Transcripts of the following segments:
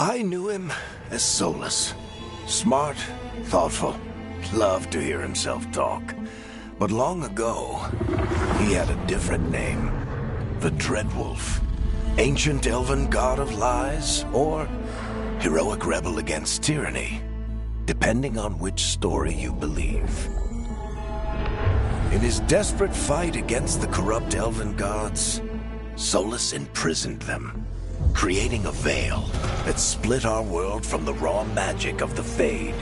I knew him as Solus. Smart, thoughtful, loved to hear himself talk. But long ago, he had a different name. The Dreadwolf. Ancient elven god of lies, or heroic rebel against tyranny, depending on which story you believe. In his desperate fight against the corrupt elven gods, Solus imprisoned them, creating a veil that split our world from the raw magic of the Fade.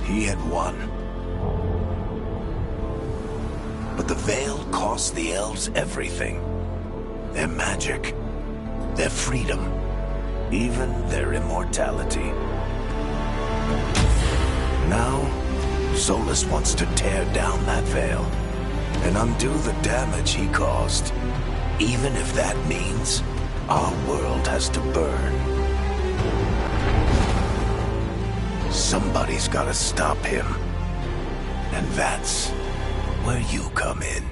He had won. But the veil cost the elves everything. Their magic, their freedom, even their immortality. Now, Solus wants to tear down that veil and undo the damage he caused, even if that means our world has to burn. Somebody's gotta stop him, and that's where you come in.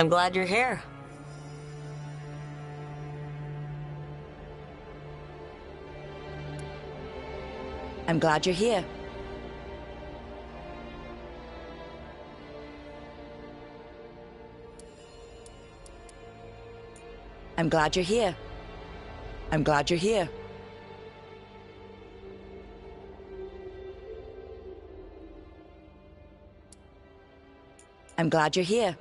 I'm glad you're here. I'm glad you're here. I'm glad you're here. I'm glad you're here. I'm glad you're here.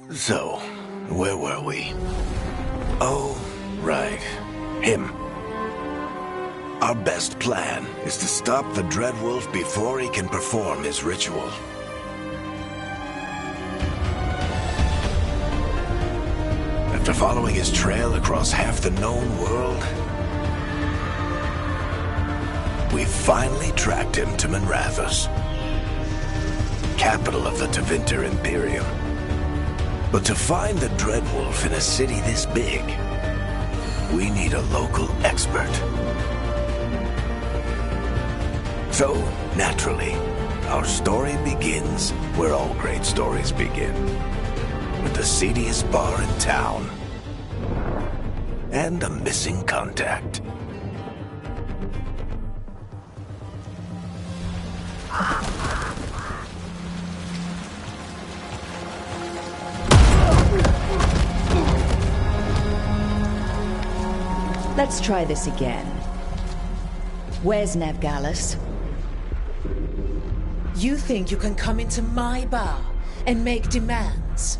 So, where were we? Oh, right. Him. Our best plan is to stop the Dreadwolf before he can perform his ritual. After following his trail across half the known world, we finally tracked him to Manrathus, capital of the Tevinter Imperium. But to find the Dreadwolf in a city this big, we need a local expert. So, naturally, our story begins where all great stories begin. With the seediest bar in town. And a missing contact. Let's try this again. Where's Nevgalis? You think you can come into my bar and make demands?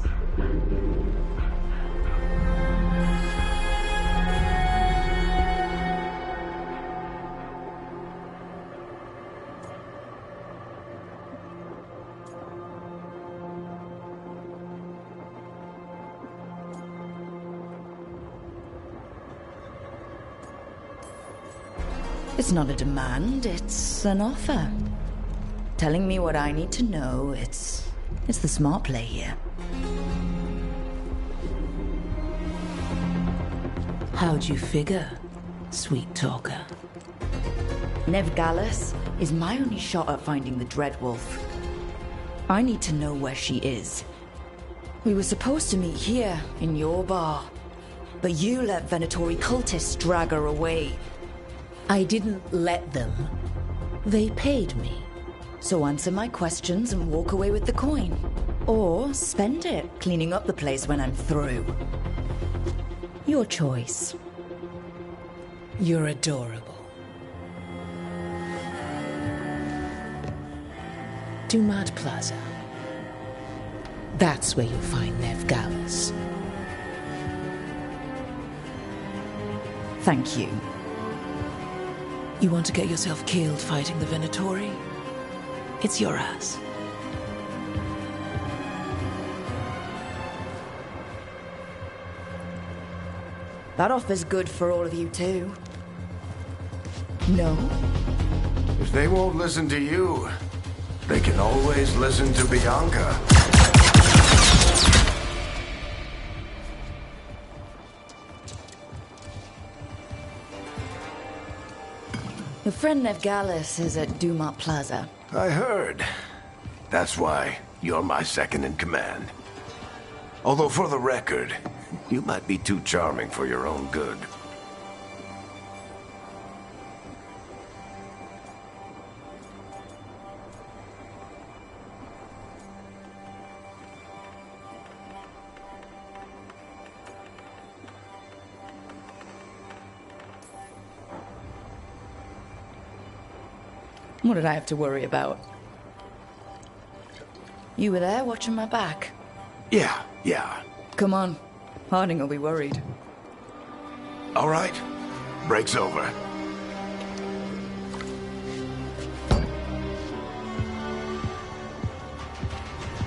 It's not a demand, it's an offer. Telling me what I need to know, it's the smart play here. How'd you figure, sweet talker? Nevgalis is my only shot at finding the Dreadwolf. I need to know where she is. We were supposed to meet here, in your bar. But you let Venatori cultists drag her away. I didn't let them. They paid me. So answer my questions and walk away with the coin. Or spend it cleaning up the place when I'm through. Your choice. You're adorable. Dumat Plaza. That's where you'll find Nev Gallus. Thank you. You want to get yourself killed fighting the Venatori? It's your ass. That offer's good for all of you too. No? If they won't listen to you, they can always listen to Bianca. Your friend Nev Gallus is at Dumat Plaza. I heard. That's why you're my second in command. Although for the record, you might be too charming for your own good. What did I have to worry about? You were there watching my back. Yeah. Come on. Harding will be worried. All right. Break's over.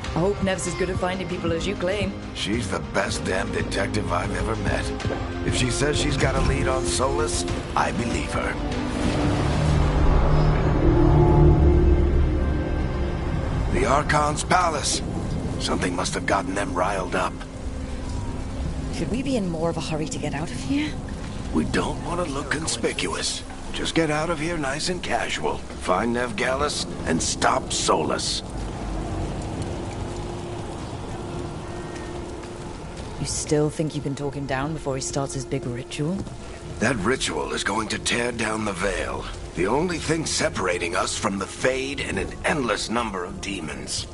I hope Nev's as good at finding people as you claim. She's the best damn detective I've ever met. If she says she's got a lead on Solus, I believe her. The Archon's palace. Something must have gotten them riled up. Should we be in more of a hurry to get out of here? We don't want to look conspicuous. Just get out of here nice and casual. Find Nev Gallus and stop Solus. You still think you can talk him down before he starts his big ritual? That ritual is going to tear down the veil. The only thing separating us from the Fade and an endless number of demons.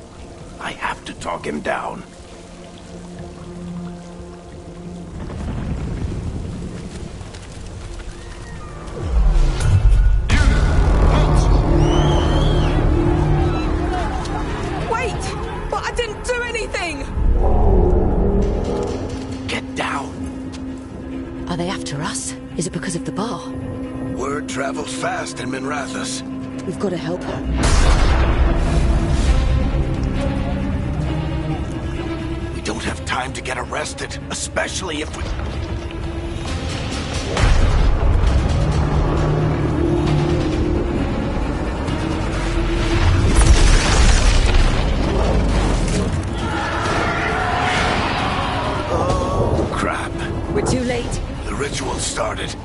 I have to talk him down. Wait! But I didn't do anything! Get down. Are they after us? Is it because of the bar? Word travels fast in Minrathous. We've got to help her. We don't have time to get arrested, especially if we... Oh, crap. We're too late. The ritual started.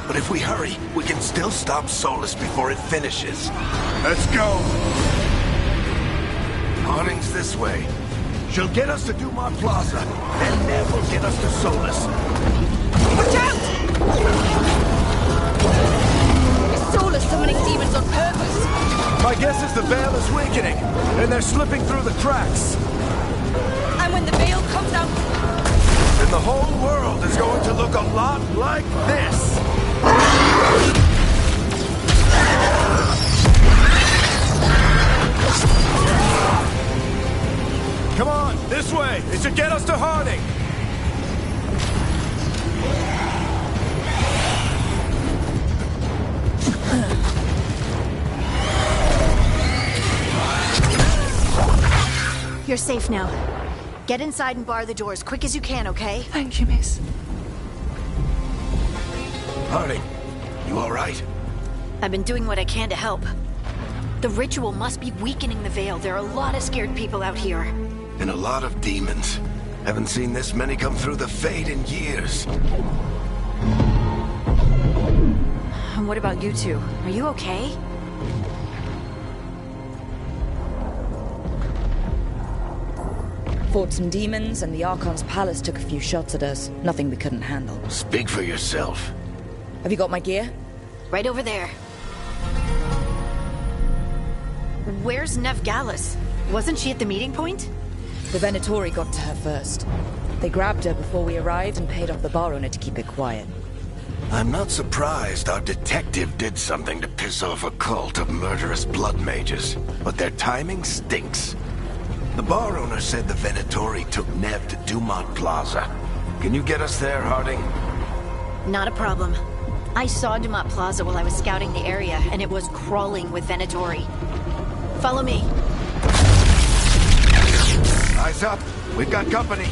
But if we hurry, we can still stop Solus before it finishes. Let's go! Harding's this way. She'll get us to Dumat Plaza, and Nev will get us to Solus. Watch out! Is Solus summoning demons on purpose? My guess is the veil is weakening, and they're slipping through the cracks. And when the veil comes out... And the whole world is going to look a lot like this. Come on, this way! It should get us to Harding! You're safe now. Get inside and bar the door as quick as you can, okay? Thank you, miss. Harding, you all right? I've been doing what I can to help. The ritual must be weakening the veil. There are a lot of scared people out here. And a lot of demons. Haven't seen this many come through the Fade in years. And what about you two? Are you okay? Fought some demons, and the Archon's palace took a few shots at us. Nothing we couldn't handle. Speak for yourself. Have you got my gear? Right over there. where's Nev Gallus? Wasn't she at the meeting point? The Venatori got to her first. They grabbed her before we arrived and paid off the bar owner to keep it quiet. I'm not surprised our detective did something to piss off a cult of murderous blood mages, but their timing stinks. The bar owner said the Venatori took Nev to Dumont Plaza. Can you get us there, Harding? Not a problem. I saw Dumont Plaza while I was scouting the area, and it was crawling with Venatori. Follow me. Eyes up. We've got company.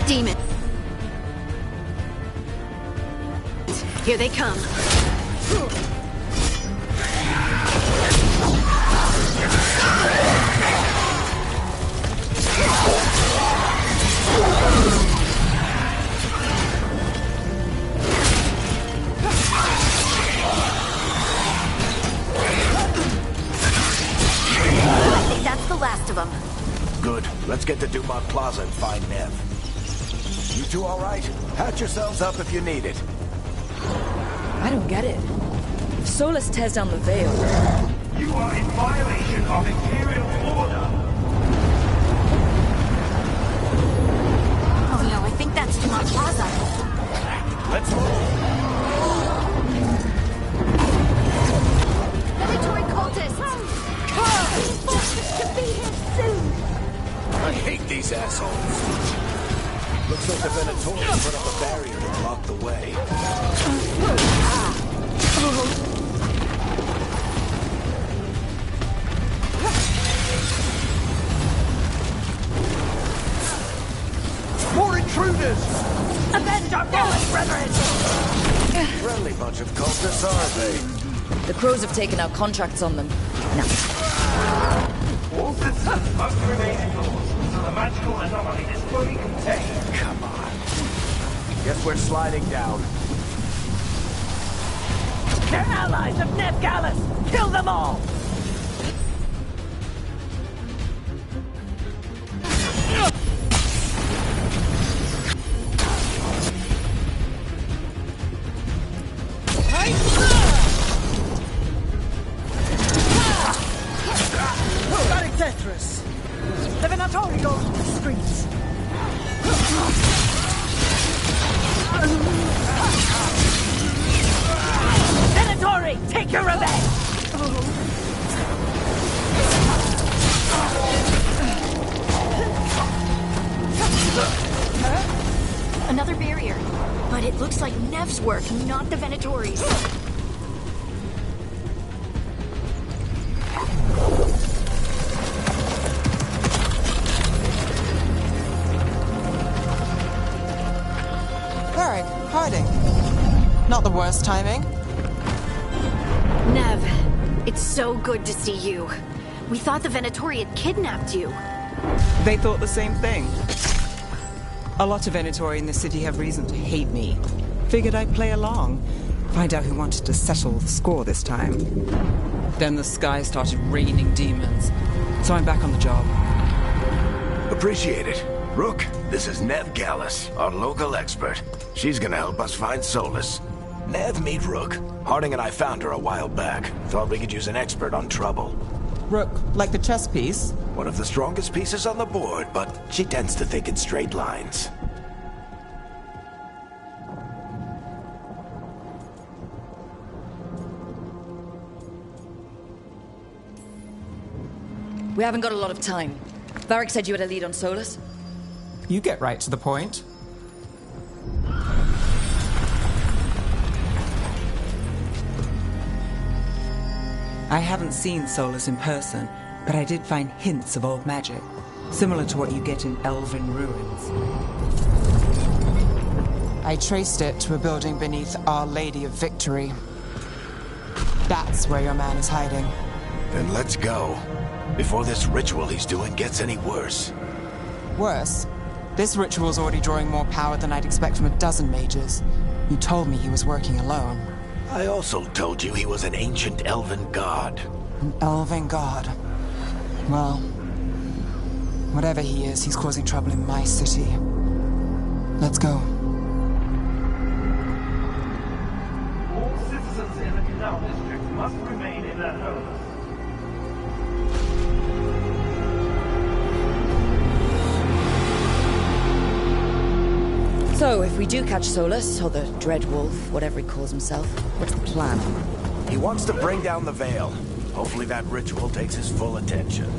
Demon. Here they come. I think that's the last of them. Good. Let's get to Dumont Plaza and find Nev. You two all right? Patch yourselves up if you need it. I don't get it. If Solus tears down the Veil... You are in violation of Imperial order! Oh no, I think that's Dumont Plaza. Let's move. Venatori cultists! To be here soon. I hate these assholes. Looks like the Venatori put up a barrier to block the way. More intruders! Avenge our fallen brethren! Friendly bunch of cultists, are they? The Crows have taken out contracts on them. Now, All systems must remain indoors, so the magical anomaly is fully contained. Come on. Guess we're sliding down. They're allies of Nev Gallus! Kill them all! The Venatori goes to the streets. Venatori, take your revenge! Another barrier. But it looks like Nev's work, not the Venatori's. Harding. Not the worst timing. Nev, it's so good to see you. We thought the Venatori had kidnapped you. They thought the same thing. A lot of Venatori in the city have reason to hate me. Figured I'd play along. Find out who wanted to settle the score this time. Then the sky started raining demons. So I'm back on the job. Appreciate it. Rook, this is Nev Gallus, our local expert. She's gonna help us find Solus. Nev, meet Rook. Harding and I found her a while back. Thought we could use an expert on trouble. Rook, like the chess piece? One of the strongest pieces on the board, but she tends to think in straight lines. we haven't got a lot of time. Varric said you had a lead on Solus. You get right to the point. I haven't seen Solus in person, but I did find hints of old magic, similar to what you get in elven ruins. I traced it to a building beneath Our Lady of Victory. That's where your man is hiding. Then let's go. Before this ritual he's doing gets any worse. Worse? This ritual's already drawing more power than I'd expect from a dozen mages. You told me he was working alone. I also told you he was an ancient elven god. An elven god. Well, whatever he is, he's causing trouble in my city. Let's go. All citizens in the Canal District must remain in their homes. So, if we do catch Solus, or the Dreadwolf, whatever he calls himself, what's the plan? He wants to bring down the Veil. Hopefully that ritual takes his full attention.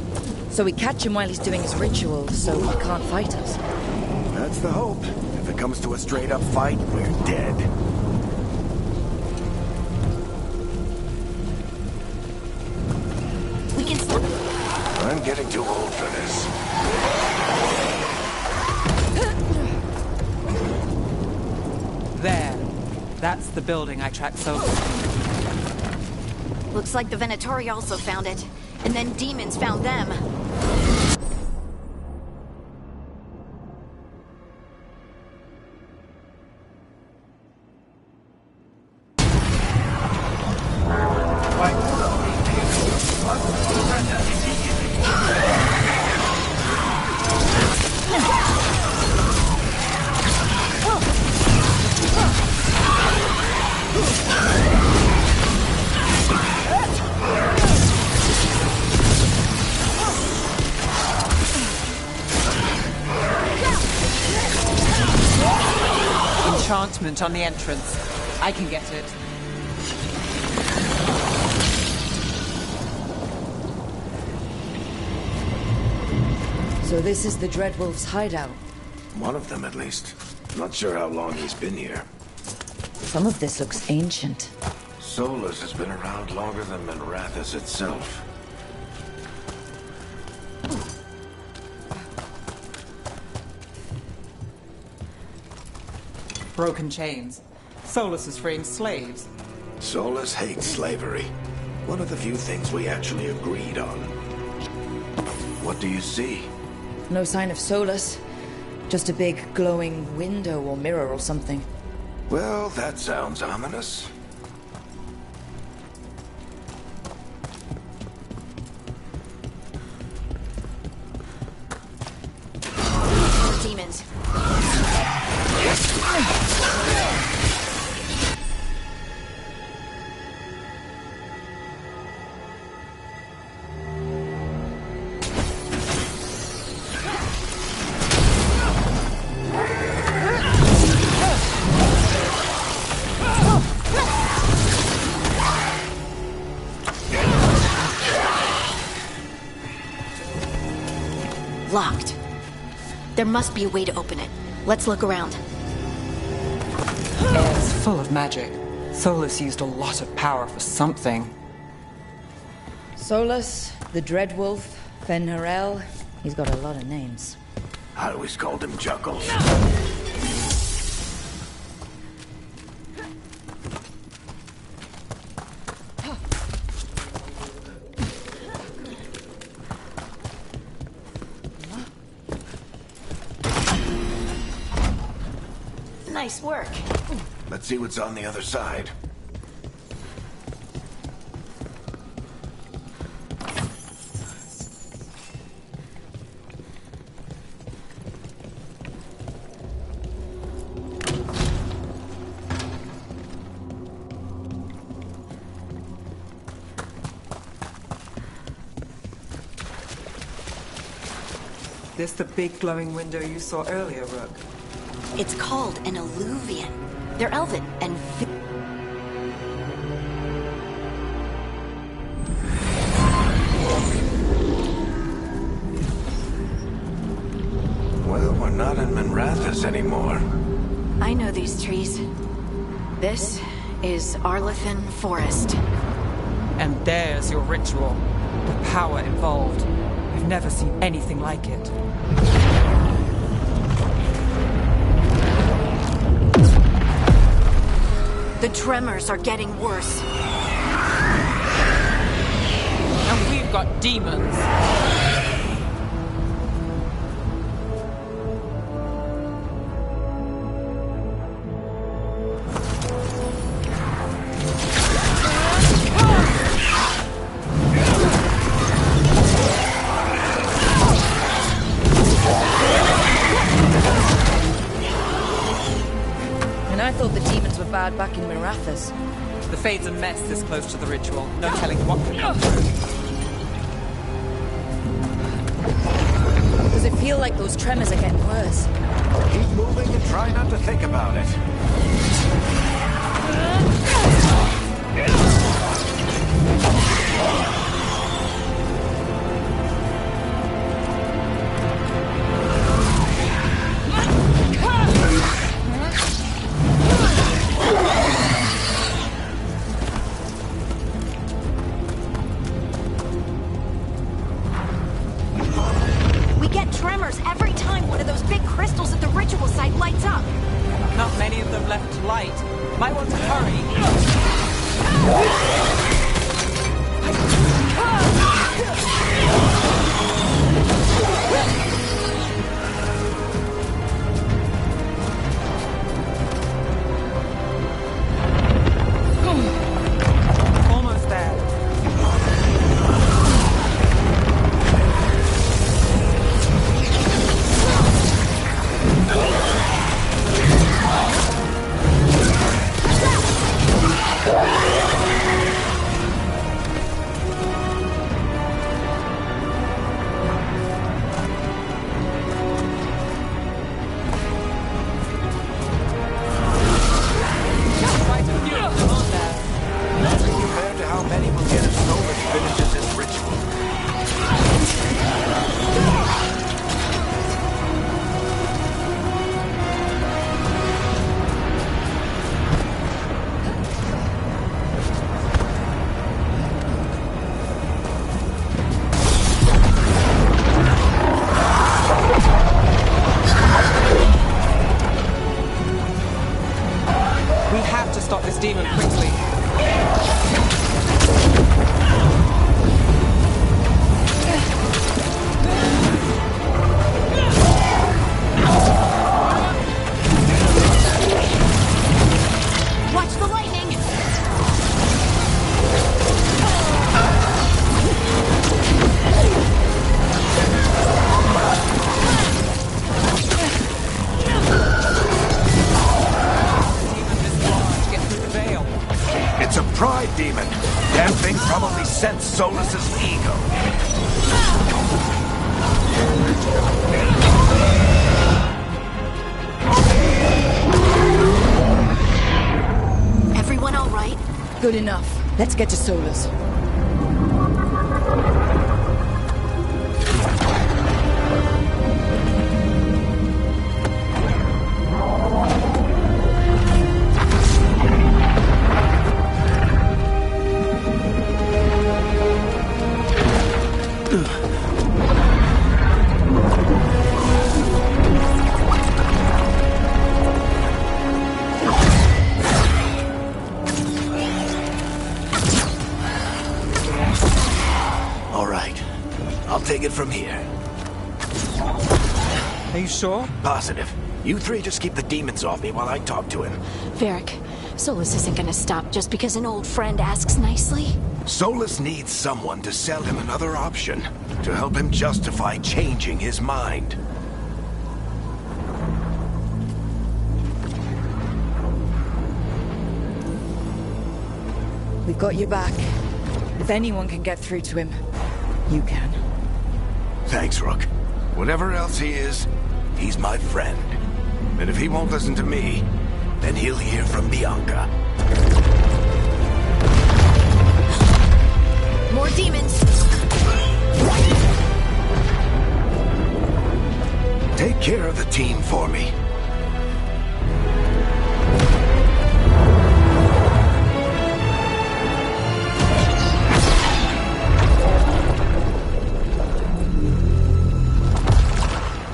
So we catch him while he's doing his ritual, so he can't fight us. That's the hope. If it comes to a straight-up fight, we're dead. We can stop. I'm getting too old for this. There. That's the building I tracked Solus. Looks like the Venatori also found it. And then demons found them. Enchantment on the entrance. I can get it. So this is the Dreadwolf's hideout. One of them, at least. Not sure how long he's been here. Some of this looks ancient. Solus has been around longer than Manrathus itself. Broken chains. Solus is freeing slaves. Solus hates slavery. One of the few things we actually agreed on. What do you see? No sign of Solus. Just a big glowing window or mirror or something. Well, that sounds ominous. Demons. Locked. There must be a way to open it. Let's look around. Air's full of magic. Solus used a lot of power for something. Solus, the Dreadwolf, Fen'Harel. He's got a lot of names. I always called him Juggles. Nice work. Let's see what's on the other side. This the big glowing window you saw earlier, Rook? It's called an alluvian. They're elven and Well, we're not in Manrathus anymore. I know these trees. This is Arlethan Forest. And there's your ritual. The power involved. I've never seen anything like it. The tremors are getting worse. And we've got demons. Rathas. The Fade's a mess this close to the ritual. No telling what could come through. Does it feel like those tremors are getting worse? Keep moving and try not to think about it. We get tremors every time one of those big crystals at the ritual site lights up. Not many of them left to light. Might want to hurry. Almost there. Quite a few of them, aren't there? Nothing compared to how many will get if Solus finishes his ritual. We have to stop this demon quickly. Watch the lightning! Demon this large. Get through the veil. It's a pride demon. Damn thing probably sensed Solus's ego. Everyone all right? Good enough. Let's get to Solus. All right. I'll take it from here. Are you sure? Positive. You three just keep the demons off me while I talk to him. Varric, Solus isn't gonna stop just because an old friend asks nicely. Solus needs someone to sell him another option, to help him justify changing his mind. We've got you back. If anyone can get through to him, you can. Thanks, Rook. Whatever else he is, he's my friend. And if he won't listen to me, then he'll hear from Bianca. More demons! Take care of the team for me.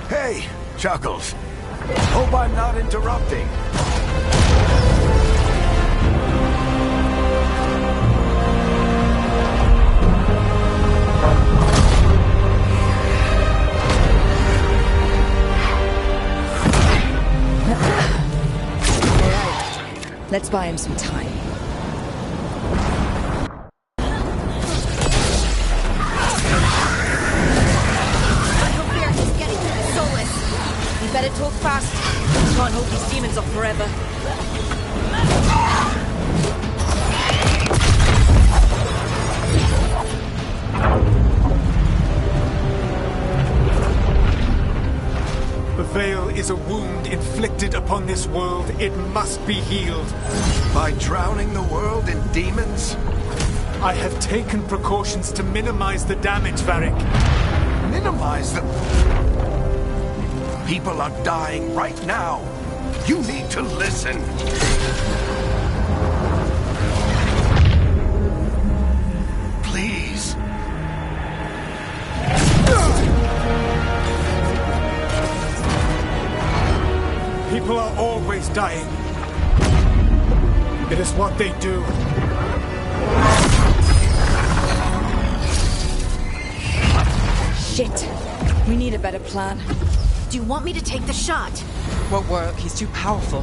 Hey, Chuckles. Hope I'm not interrupting. Let's buy him some time. I hope Varric is getting to the Solus. You better talk fast. Can't hold these demons off forever. is a wound inflicted upon this world. It must be healed. By drowning the world in demons? I have taken precautions to minimize the damage, Varric. Minimize the... People are dying right now. You need to listen. Please. People are always dying. It is what they do. Shit. We need a better plan. Do you want me to take the shot? Won't work. He's too powerful.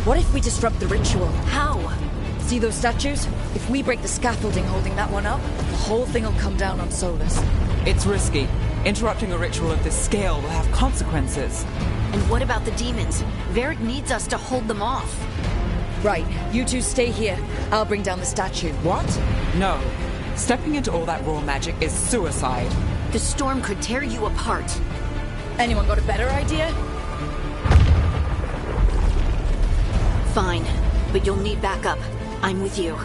What if we disrupt the ritual? How? See those statues? If we break the scaffolding holding that one up, the whole thing will come down on Solus. It's risky. Interrupting a ritual of this scale will have consequences. And what about the demons? Varric needs us to hold them off. Right, you two stay here. I'll bring down the statue. What? No. Stepping into all that raw magic is suicide. The storm could tear you apart. Anyone got a better idea? Fine, but you'll need backup. I'm with you.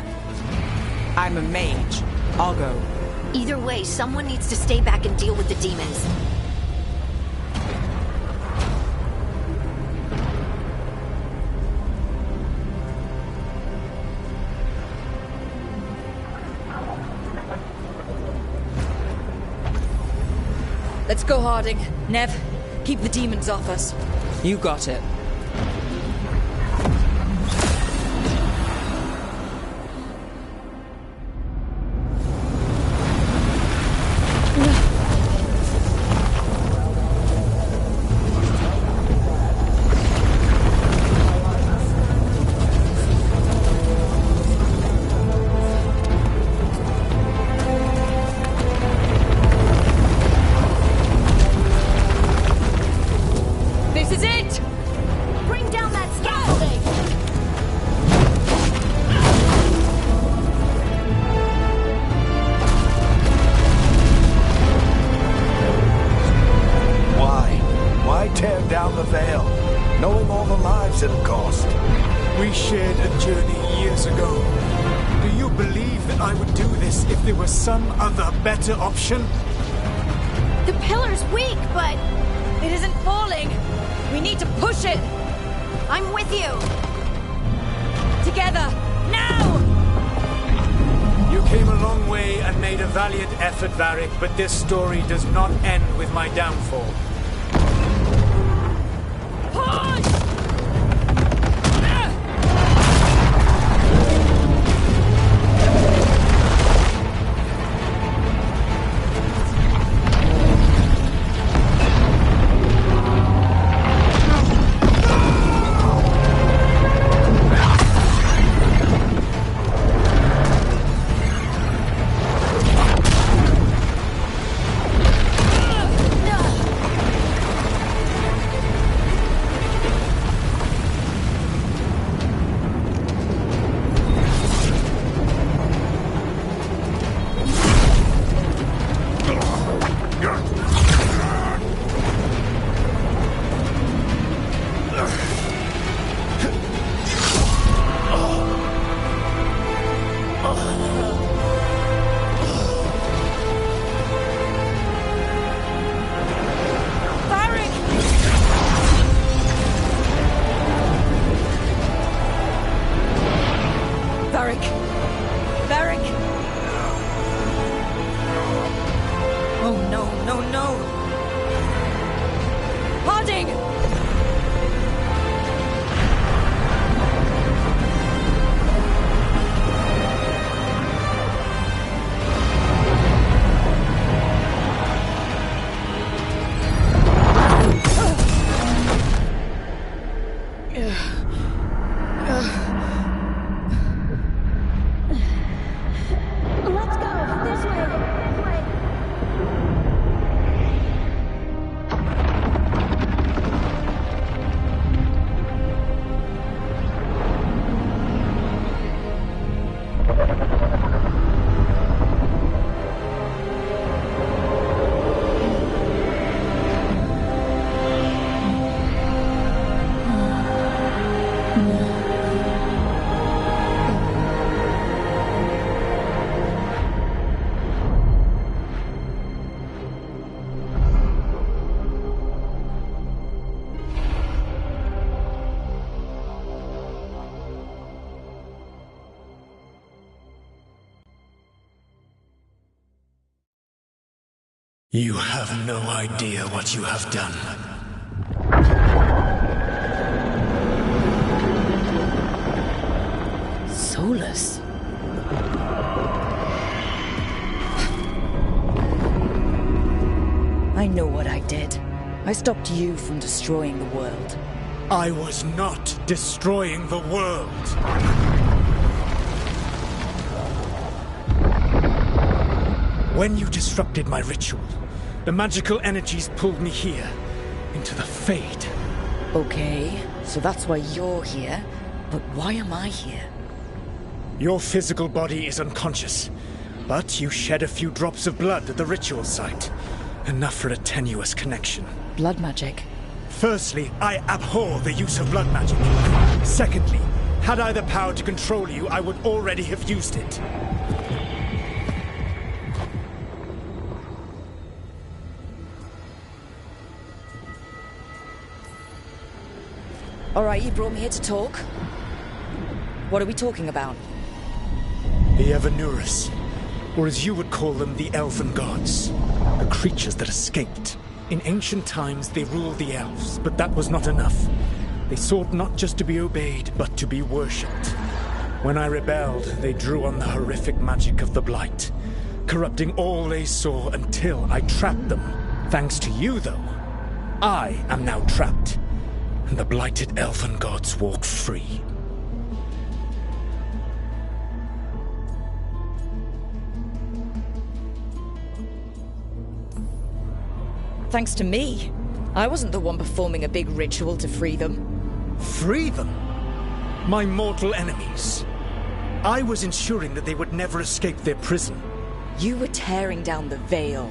I'm a mage. I'll go. Either way, someone needs to stay back and deal with the demons. Let's go, Harding. Nev, keep the demons off us. You got it. This is it! Bring down that scaffolding! Why tear down the veil, knowing all the lives it'll cost? We shared a journey years ago. Do you believe that I would do this if there was some other better option? The pillar's weak, but It isn't falling! We need to push it! I'm with you! Together! Now! You came a long way and made a valiant effort, Varric, but this story does not end with my downfall. Push! You have no idea what you have done. Solus? I know what I did. I stopped you from destroying the world. I was not destroying the world. When you disrupted my ritual, the magical energies pulled me here, into the Fade. Okay, so that's why you're here. But why am I here? Your physical body is unconscious, but you shed a few drops of blood at the ritual site. Enough for a tenuous connection. Blood magic? Firstly, I abhor the use of blood magic. Secondly, had I the power to control you, I would already have used it. All right, you brought me here to talk. What are we talking about? The Evanurus, or as you would call them, the Elven Gods. The creatures that escaped. In ancient times, they ruled the elves, but that was not enough. They sought not just to be obeyed, but to be worshipped. When I rebelled, they drew on the horrific magic of the Blight, corrupting all they saw until I trapped them. Thanks to you, though, I am now trapped, and the blighted Elven Gods walk free. Thanks to me. I wasn't the one performing a big ritual to free them. Free them? My mortal enemies. I was ensuring that they would never escape their prison. You were tearing down the veil.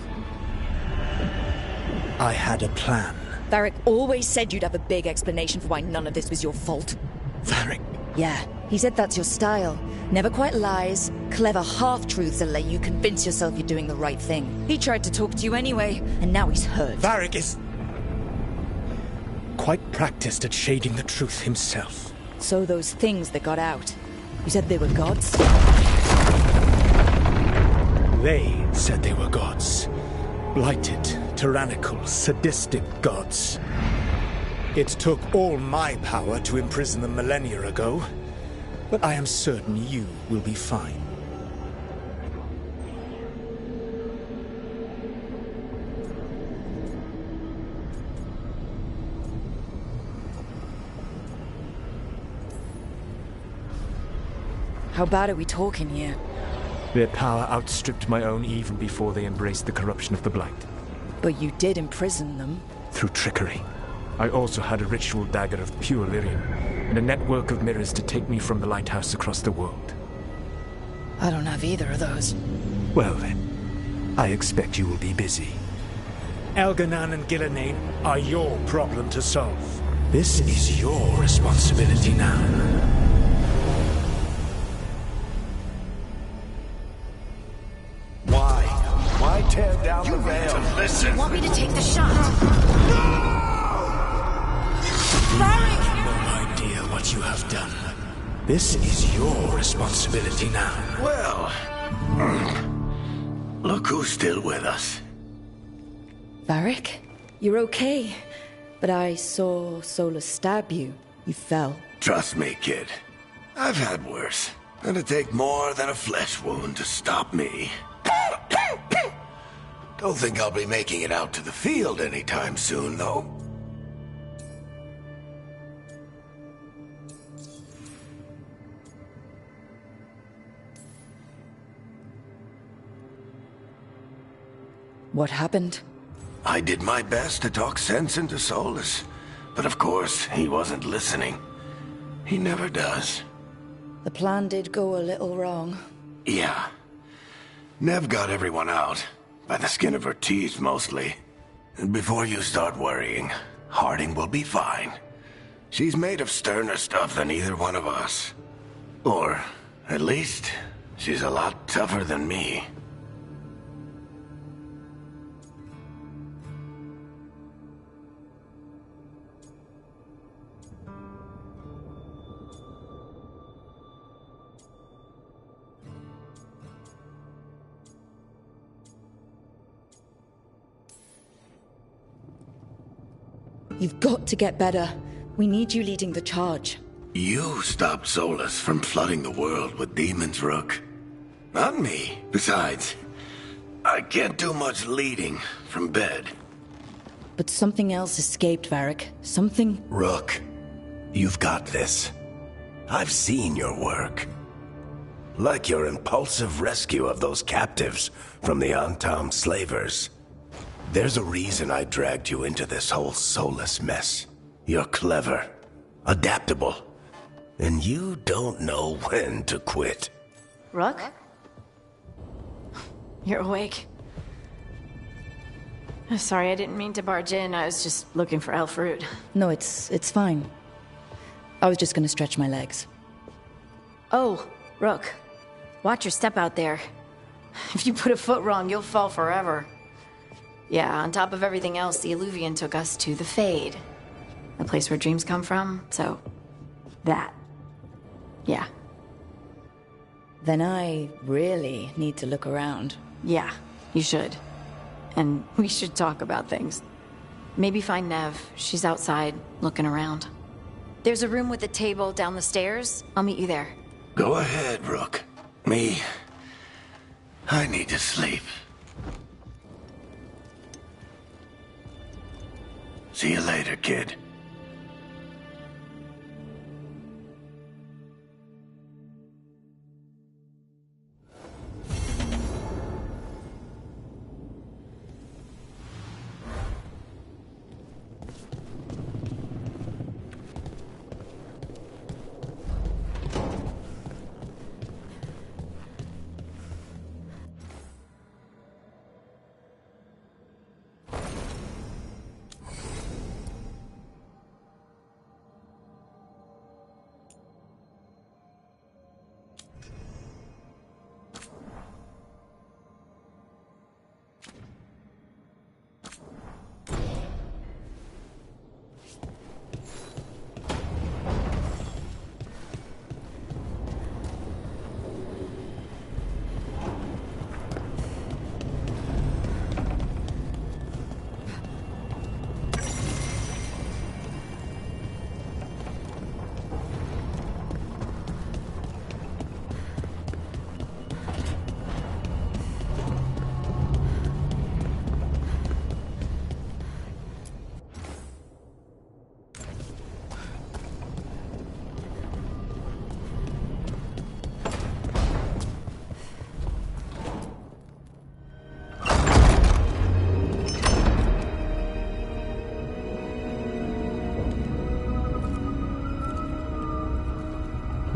I had a plan. Varric always said you'd have a big explanation for why none of this was your fault. Varric? Yeah, he said that's your style. Never quite lies, clever half-truths that let you convince yourself you're doing the right thing. He tried to talk to you anyway, and now he's hurt. Varric is quite practiced at shading the truth himself. So those things that got out, you said they were gods? They said they were gods. Blighted, tyrannical, sadistic gods. It took all my power to imprison them millennia ago, but I am certain you will be fine. How bad are we talking here? Their power outstripped my own even before they embraced the corruption of the Blight. But you did imprison them. Through trickery. I also had a ritual dagger of pure lyrium, and a network of mirrors to take me from the lighthouse across the world. I don't have either of those. Well then, I expect you will be busy. Elganan and Gillenane are your problem to solve. This is your responsibility now. Why tear down the veil? Listen. You want me to take the shot? Varric! No idea what you have done. This is your responsibility now. Well, look who's still with us. Varric? You're okay. But I saw Solus stab you. You fell. Trust me, kid. I've had worse. It'd take more than a flesh wound to stop me. Don't think I'll be making it out to the field anytime soon, though. What happened? I did my best to talk sense into Solus, but of course, he wasn't listening. He never does. The plan did go a little wrong. Yeah. Nev got everyone out. By the skin of her teeth, mostly. And before you start worrying, Harding will be fine. She's made of sterner stuff than either one of us. Or, at least, she's a lot tougher than me. You've got to get better. We need you leading the charge. You stopped Solus from flooding the world with demons, Rook. Not me. Besides, I can't do much leading from bed. But something else escaped, Varric. Something... Rook, you've got this. I've seen your work. Like your impulsive rescue of those captives from the Antam slavers. There's a reason I dragged you into this whole Solus mess. You're clever, adaptable, and you don't know when to quit. Rook? You're awake. Sorry, I didn't mean to barge in. I was just looking for Elfroot. No, it's fine. I was just gonna stretch my legs. Oh, Rook. Watch your step out there. If you put a foot wrong, you'll fall forever. Yeah, on top of everything else, the Illuvian took us to the Fade. The place where dreams come from, so... that. Yeah. Then I really need to look around. Yeah, you should. And we should talk about things. Maybe find Nev. She's outside, looking around. There's a room with a table down the stairs. I'll meet you there. Go ahead, Rook. I need to sleep. See you later, kid.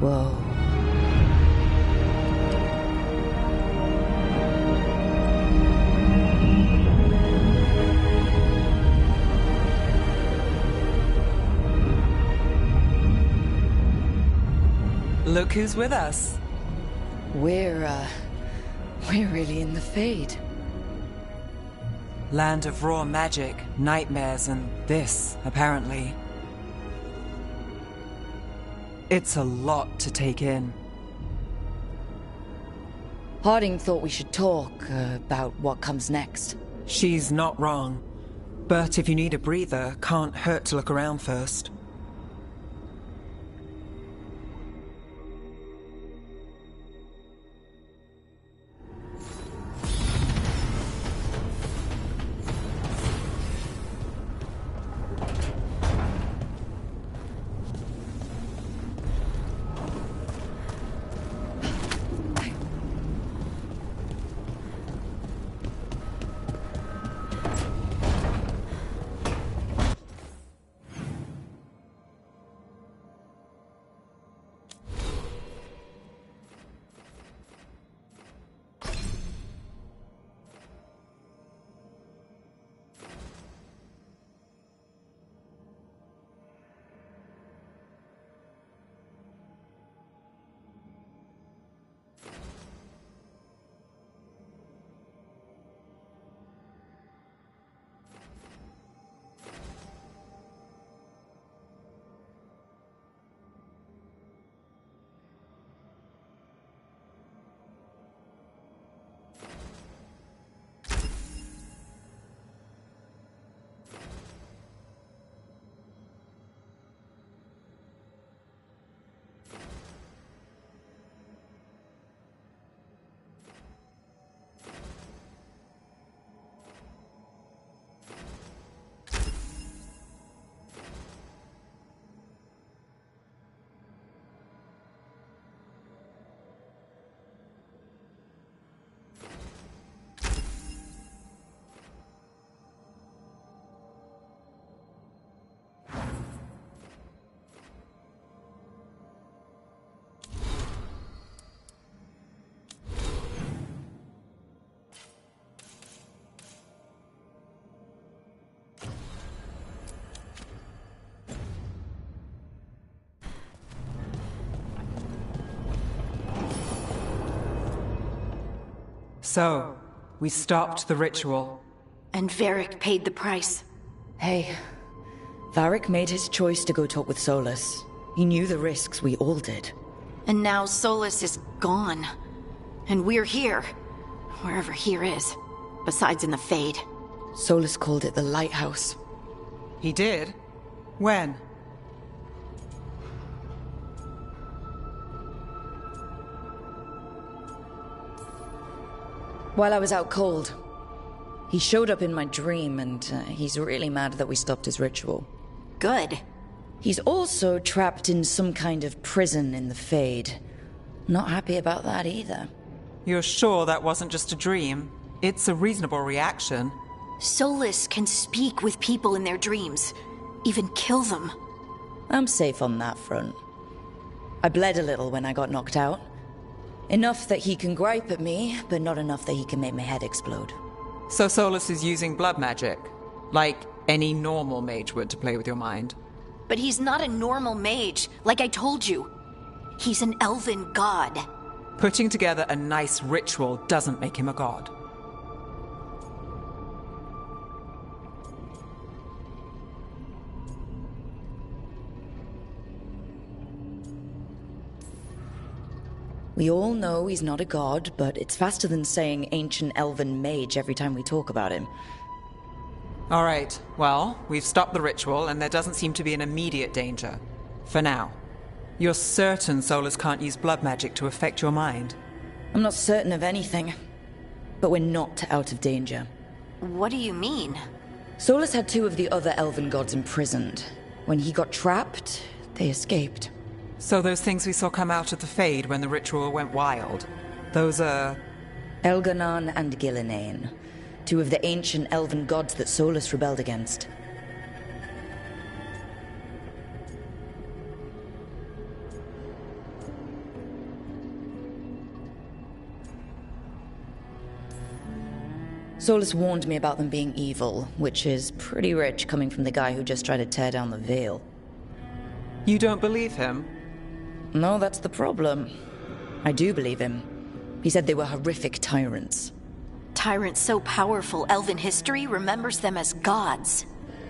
Whoa. Look who's with us. We're really in the Fade. Land of raw magic, nightmares, and this, apparently. It's a lot to take in. Harding thought we should talk about what comes next. She's not wrong. But if you need a breather, can't hurt to look around first. So, we stopped the ritual. And Varric paid the price. Hey, Varric made his choice to go talk with Solus. He knew the risks, we all did. And now Solus is gone. And we're here. Wherever here is. Besides in the Fade. Solus called it the Lighthouse. He did? When? While I was out cold. He showed up in my dream, and he's really mad that we stopped his ritual. Good. He's also trapped in some kind of prison in the Fade. Not happy about that either. You're sure that wasn't just a dream? It's a reasonable reaction. Solus can speak with people in their dreams. Even kill them. I'm safe on that front. I bled a little when I got knocked out. Enough that he can gripe at me, but not enough that he can make my head explode. So Solus is using blood magic? Like any normal mage would to play with your mind? But he's not a normal mage, like I told you. He's an elven god. Putting together a nice ritual doesn't make him a god. We all know he's not a god, but it's faster than saying ancient elven mage every time we talk about him. Alright, well, we've stopped the ritual and there doesn't seem to be an immediate danger. For now. You're certain Solus can't use blood magic to affect your mind? I'm not certain of anything, but we're not out of danger. What do you mean? Solus had 2 of the other elven gods imprisoned. When he got trapped, they escaped. So those things we saw come out of the Fade when the ritual went wild, those are... Elganon and Gillinane, 2 of the ancient elven gods that Solus rebelled against. Solus warned me about them being evil, which is pretty rich coming from the guy who just tried to tear down the Veil. You don't believe him? No, that's the problem. I do believe him. He said they were horrific tyrants. Tyrants so powerful, elven history remembers them as gods.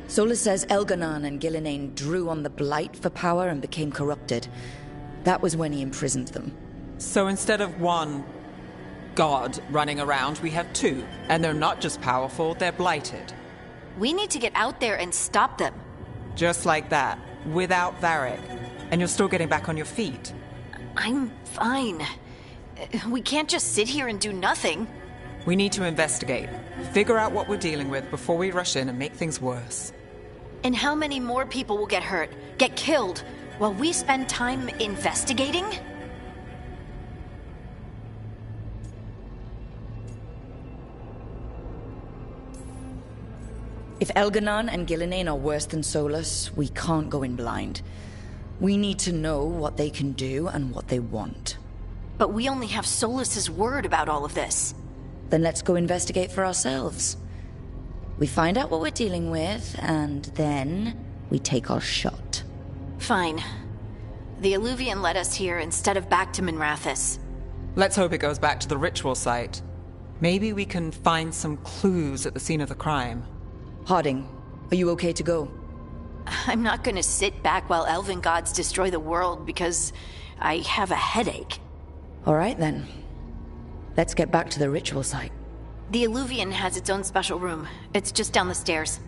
Solus says Elganon and Gillinane drew on the Blight for power and became corrupted. That was when he imprisoned them. So instead of 1 god running around, we have 2. And they're not just powerful, they're blighted. We need to get out there and stop them. Just like that, without Varric. And you're still getting back on your feet. I'm fine. We can't just sit here and do nothing. We need to investigate. Figure out what we're dealing with before we rush in and make things worse. And how many more people will get hurt, get killed, while we spend time investigating? If Elganon and Gillinane are worse than Solus, we can't go in blind. We need to know what they can do and what they want. But we only have Solus's word about all of this. Then let's go investigate for ourselves. We find out what we're dealing with, and then we take our shot. Fine. The Illuvian led us here instead of back to Minrathous. Let's hope it goes back to the ritual site. Maybe we can find some clues at the scene of the crime. Harding, are you okay to go? I'm not gonna sit back while elven gods destroy the world because I have a headache. All right, then. Let's get back to the ritual site. The Illuvian has its own special room. It's just down the stairs.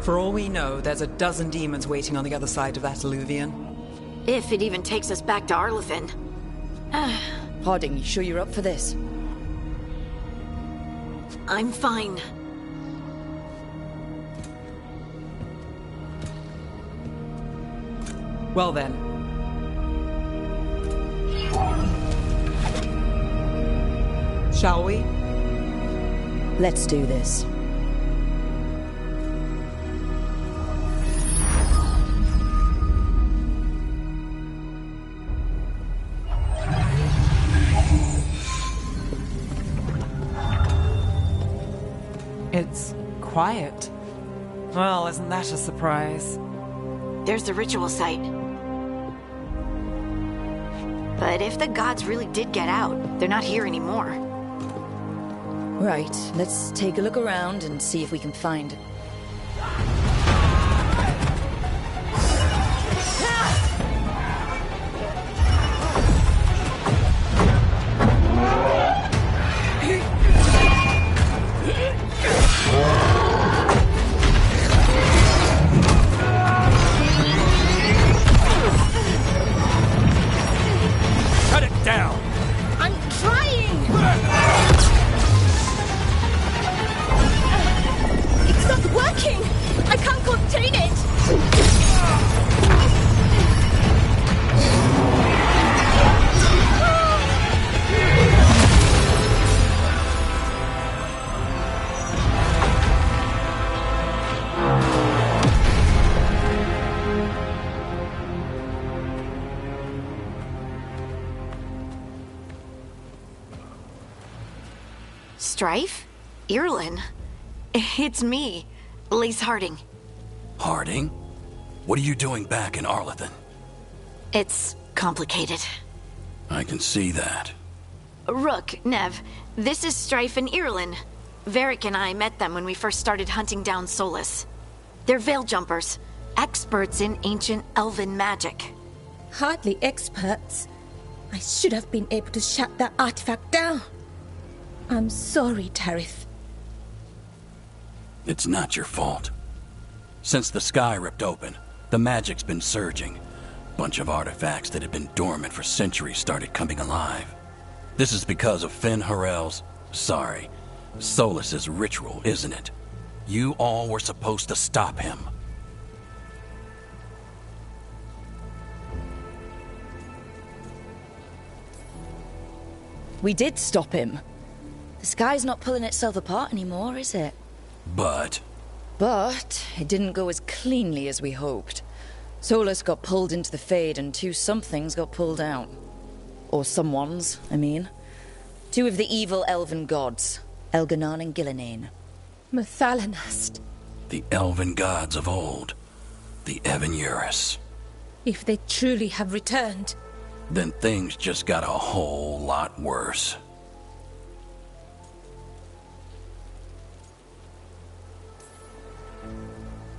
For all we know, there's a dozen demons waiting on the other side of that Illuvian. If it even takes us back to Arlethan. Harding, you sure you're up for this? I'm fine. Well then. Shall we? Let's do this. It's quiet. Well, isn't that a surprise? There's the ritual site. But if the gods really did get out, they're not here anymore. Right, let's take a look around and see if we can find... Cut it down! I'm trying! It's not working! I can't contain it! Strife? Irlin? It's me, Lace Harding. Harding? What are you doing back in Arlethan? It's complicated. I can see that. Rook, Nev, this is Strife and Irlin. Varric and I met them when we first started hunting down Solus. They're veil jumpers, experts in ancient elven magic. Hardly experts. I should have been able to shut that artifact down. I'm sorry, Tarith. It's not your fault. Since the sky ripped open, the magic's been surging. Bunch of artifacts that had been dormant for centuries started coming alive. This is because of Finn Harel's... Solus's ritual, isn't it? You all were supposed to stop him. We did stop him. The sky's not pulling itself apart anymore, is it? But it didn't go as cleanly as we hoped. Solus got pulled into the Fade and two somethings got pulled out. Or someones, I mean. Two of the evil elven gods, Elganon and Gillinane. Mathalanast. the elven gods of old, the Evan-Urus. If they truly have returned, Then things just got a whole lot worse.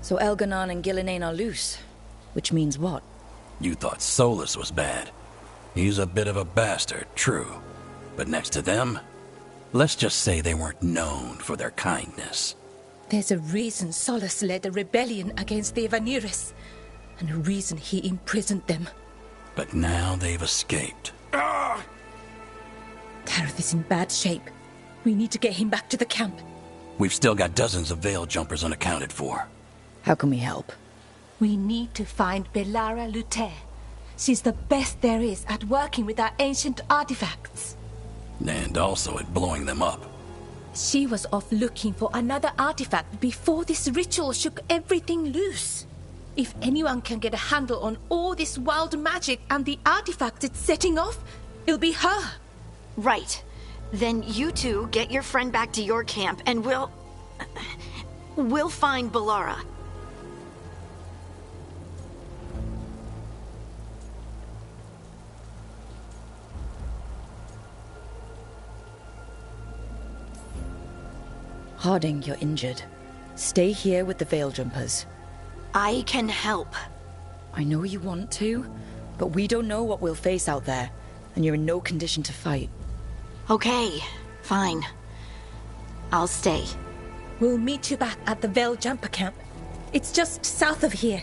So Elganon and Gillinane are loose. Which means what? You thought Solus was bad. He's a bit of a bastard, true. But next to them, let's just say they weren't known for their kindness. there's a reason Solus led a rebellion against the Evan-Urus, and a reason he imprisoned them. But now they've escaped. Tareth is in bad shape. We need to get him back to the camp. We've still got dozens of veil jumpers unaccounted for. How can we help? We need to find Belara Luthe. She's the best there is at working with our ancient artifacts. And also at blowing them up. She was off looking for another artifact before this ritual shook everything loose. If anyone can get a handle on all this wild magic and the artifacts it's setting off, it'll be her. Right. Then you two get your friend back to your camp and we'll find Belara. Harding, you're injured. Stay here with the veil jumpers. I can help. I know you want to, but we don't know what we'll face out there, and you're in no condition to fight. Okay, fine. I'll stay. We'll meet you back at the Veil Jumper camp. It's just south of here.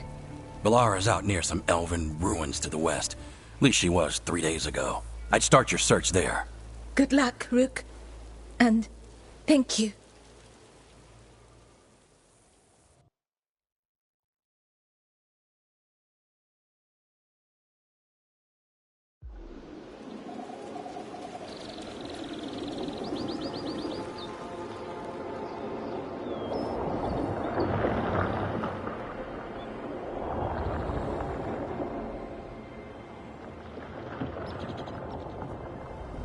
Valara's out near some elven ruins to the west. At least she was 3 days ago. I'd start your search there. Good luck, Rook. And thank you.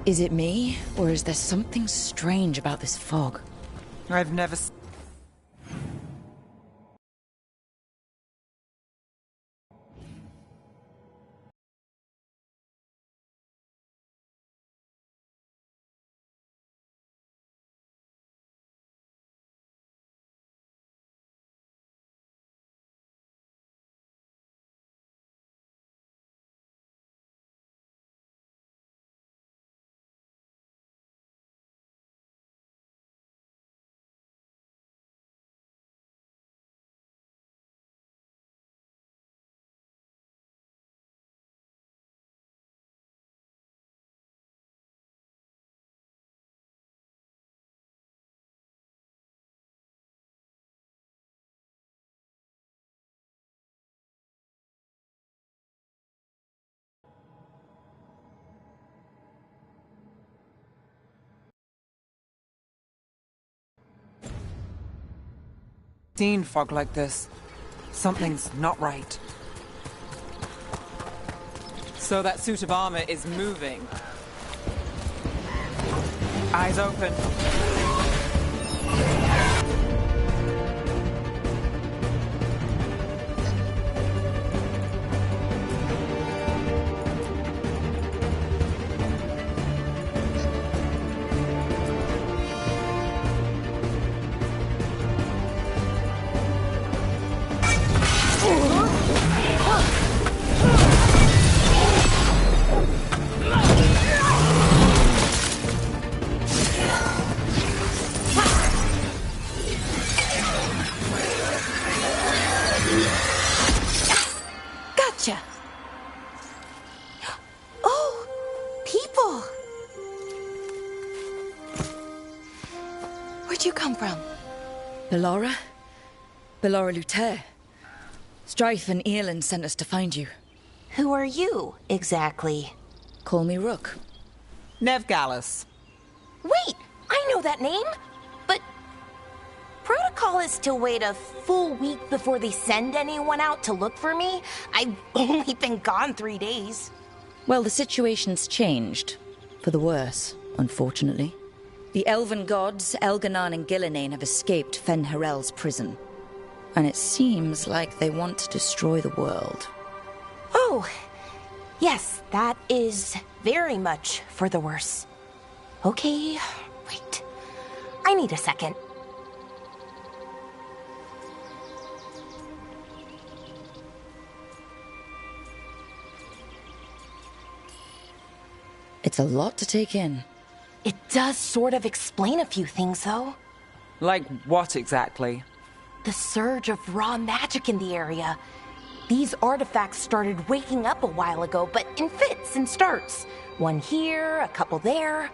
Is it me, or is there something strange about this fog? I've never... seen fog like this. Something's not right. So that suit of armor is moving. Eyes open. Gotcha. Oh, people. Where'd you come from? Belora? Belora Luther. Strife and Earlin sent us to find you. Who are you, exactly? Call me Rook. Nev Gallus. Wait, I know that name! But protocol is to wait a full week before they send anyone out to look for me. I've only been gone 3 days. Well, the situation's changed. For the worse, unfortunately. The elven gods, Elganan and Gillinane, have escaped Fen'Harel's prison. And it seems like they want to destroy the world. Oh, yes, that is very much for the worse. Okay, wait. I need a second. It's a lot to take in. It does sort of explain a few things, though. Like what exactly? The surge of raw magic in the area. These artifacts started waking up a while ago, but in fits and starts. One here, a couple there.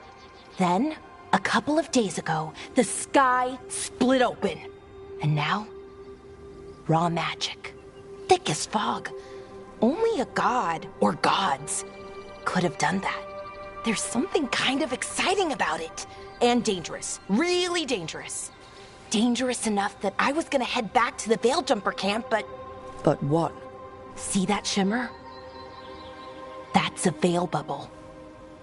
Then, a couple of days ago, the sky split open. And now, raw magic. Thick as fog. Only a god, or gods, could have done that. There's something kind of exciting about it. And dangerous. Really dangerous. Dangerous enough that I was gonna head back to the Veil Jumper camp, but... But what? See that shimmer? That's a veil bubble.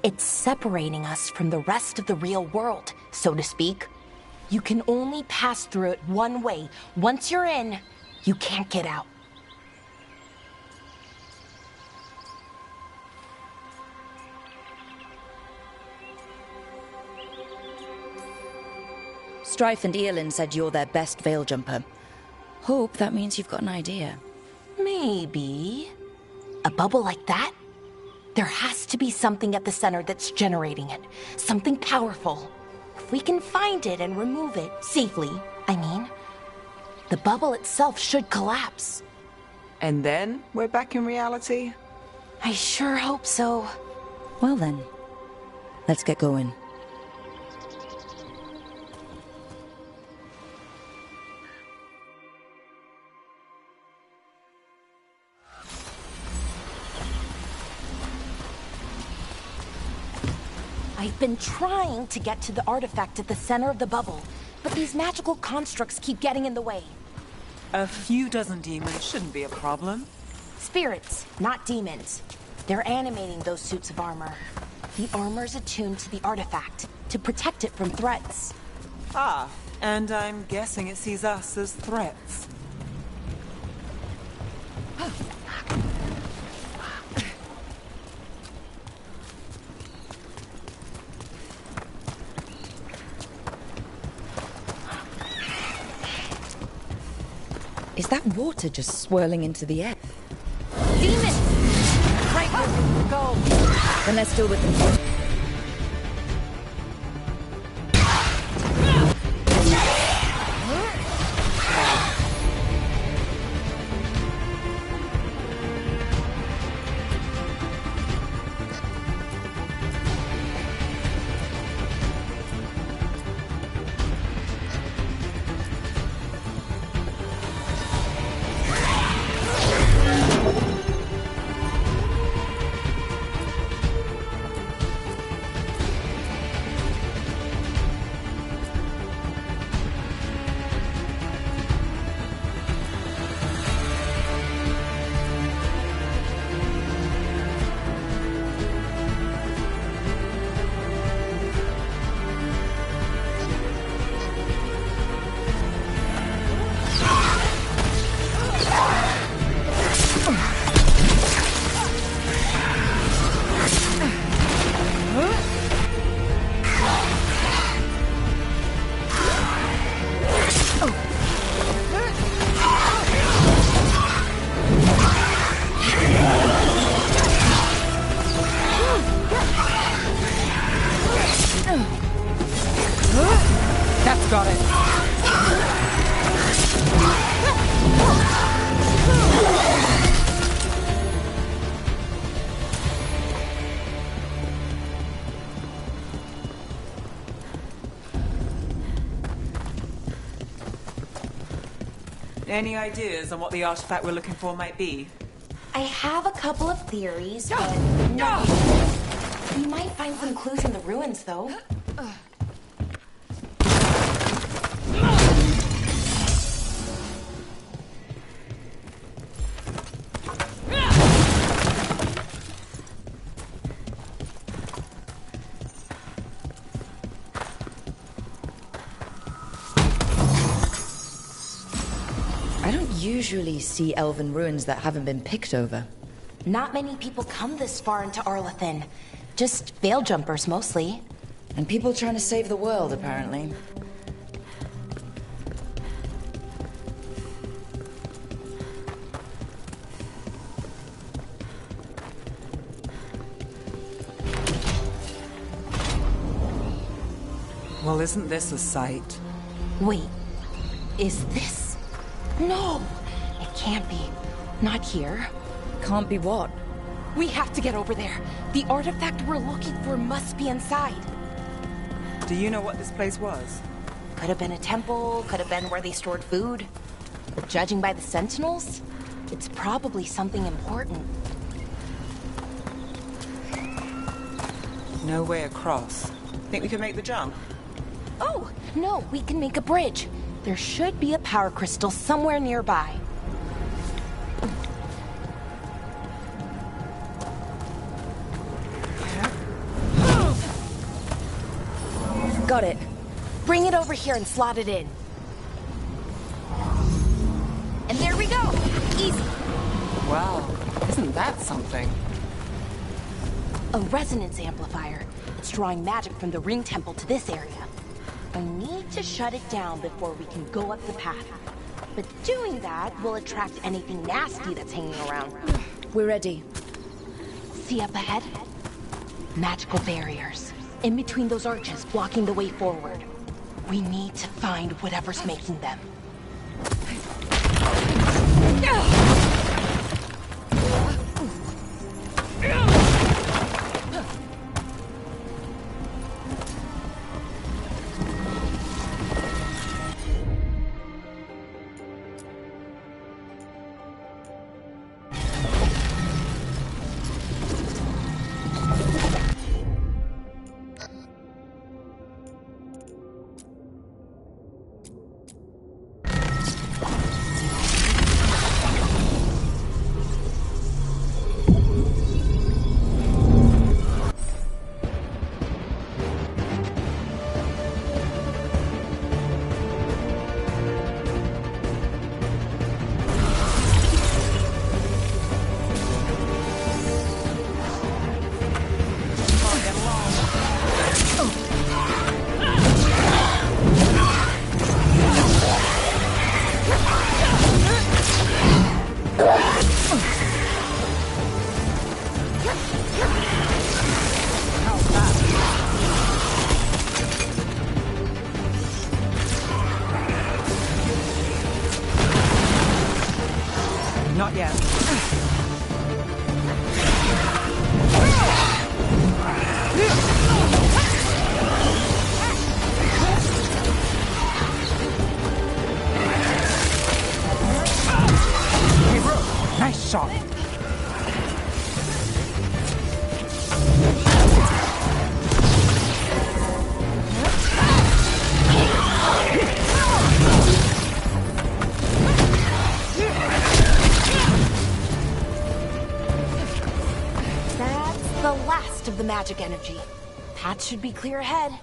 It's separating us from the rest of the real world, so to speak. You can only pass through it one way. Once you're in, you can't get out. Strife and Earlin said you're their best veil jumper. Hope that means you've got an idea. Maybe. A bubble like that? There has to be something at the center that's generating it. Something powerful. If we can find it and remove it, safely, I mean, the bubble itself should collapse. And then we're back in reality? I sure hope so. Well then, let's get going. I've been trying to get to the artifact at the center of the bubble, but these magical constructs keep getting in the way. A few dozen demons shouldn't be a problem. Spirits, not demons. They're animating those suits of armor. The armor's attuned to the artifact, to protect it from threats. Ah, and I'm guessing it sees us as threats. Is that water just swirling into the air? Demons! Right where we go. Then let's deal with them. That's got it. Any ideas on what the artifact we're looking for might be? I have a couple of theories, but no. We might find some clues in the ruins, though. I don't usually see elven ruins that haven't been picked over. Not many people come this far into Arlathan. Just veil jumpers, mostly. And people trying to save the world, apparently. Well, isn't this a sight? Wait, is this? No, it can't be. Not here. Can't be what? We have to get over there. The artifact we're looking for must be inside. Do you know what this place was? Could have been a temple, could have been where they stored food. But judging by the sentinels, it's probably something important. No way across. Think we can make the jump? Oh, no, we can make a bridge. There should be a power crystal somewhere nearby. Got it. Bring it over here and slot it in. And there we go! Easy! Wow, isn't that something? A resonance amplifier. It's drawing magic from the ring temple to this area. I need to shut it down before we can go up the path. But doing that will attract anything nasty that's hanging around. We're ready. See up ahead? Magical barriers. In between those arches, blocking the way forward. We need to find whatever's making them. Not yet. Hey, bro. Nice shot. That's the last of the magic energy. Path should be clear ahead.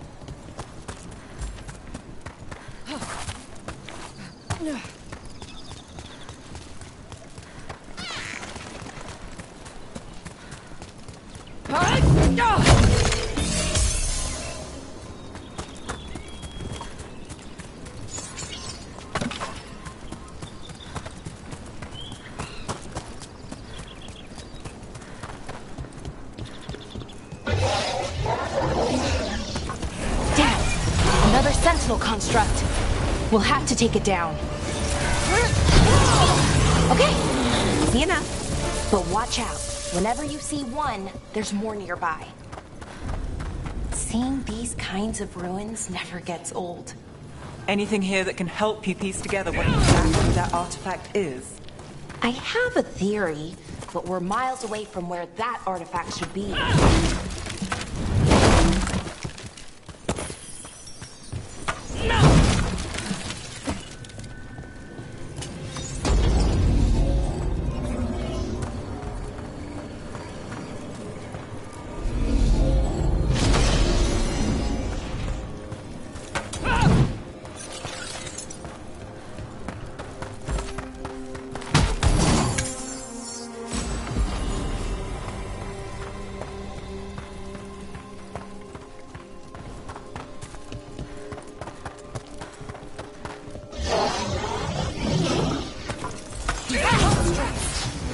Another sentinel construct. We'll have to take it down. Okay, see enough. But watch out. Whenever you see one, there's more nearby. Seeing these kinds of ruins never gets old. Anything here that can help you piece together what exactly that artifact is? I have a theory, but we're miles away from where that artifact should be.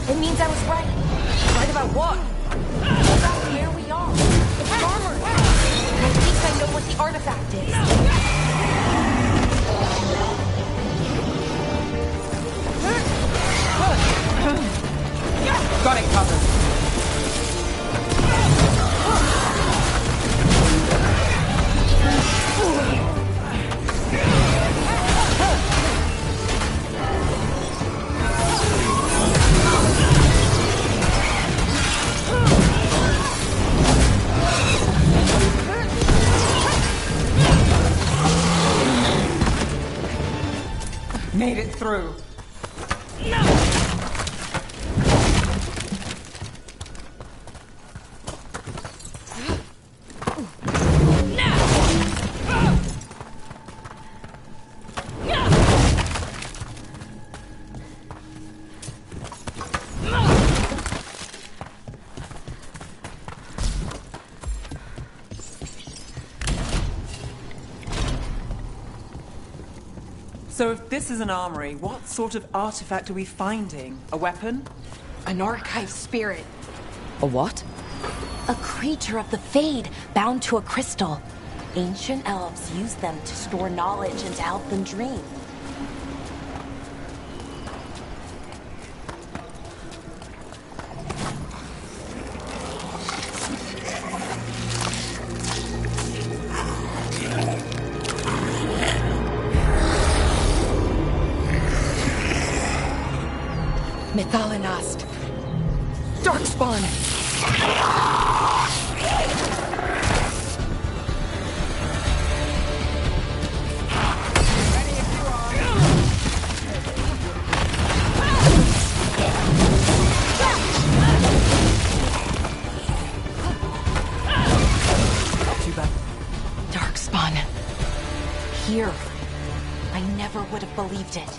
It means I was right. Right about what? About where we are. It's armored. I think I know what the artifact is. Got it covered. Made it through. So if this is an armory, what sort of artifact are we finding? A weapon? An archived spirit. A what? A creature of the Fade, bound to a crystal. Ancient elves used them to store knowledge and to help them dream. Thalanast. Darkspawn! Darkspawn. Here. I never would have believed it.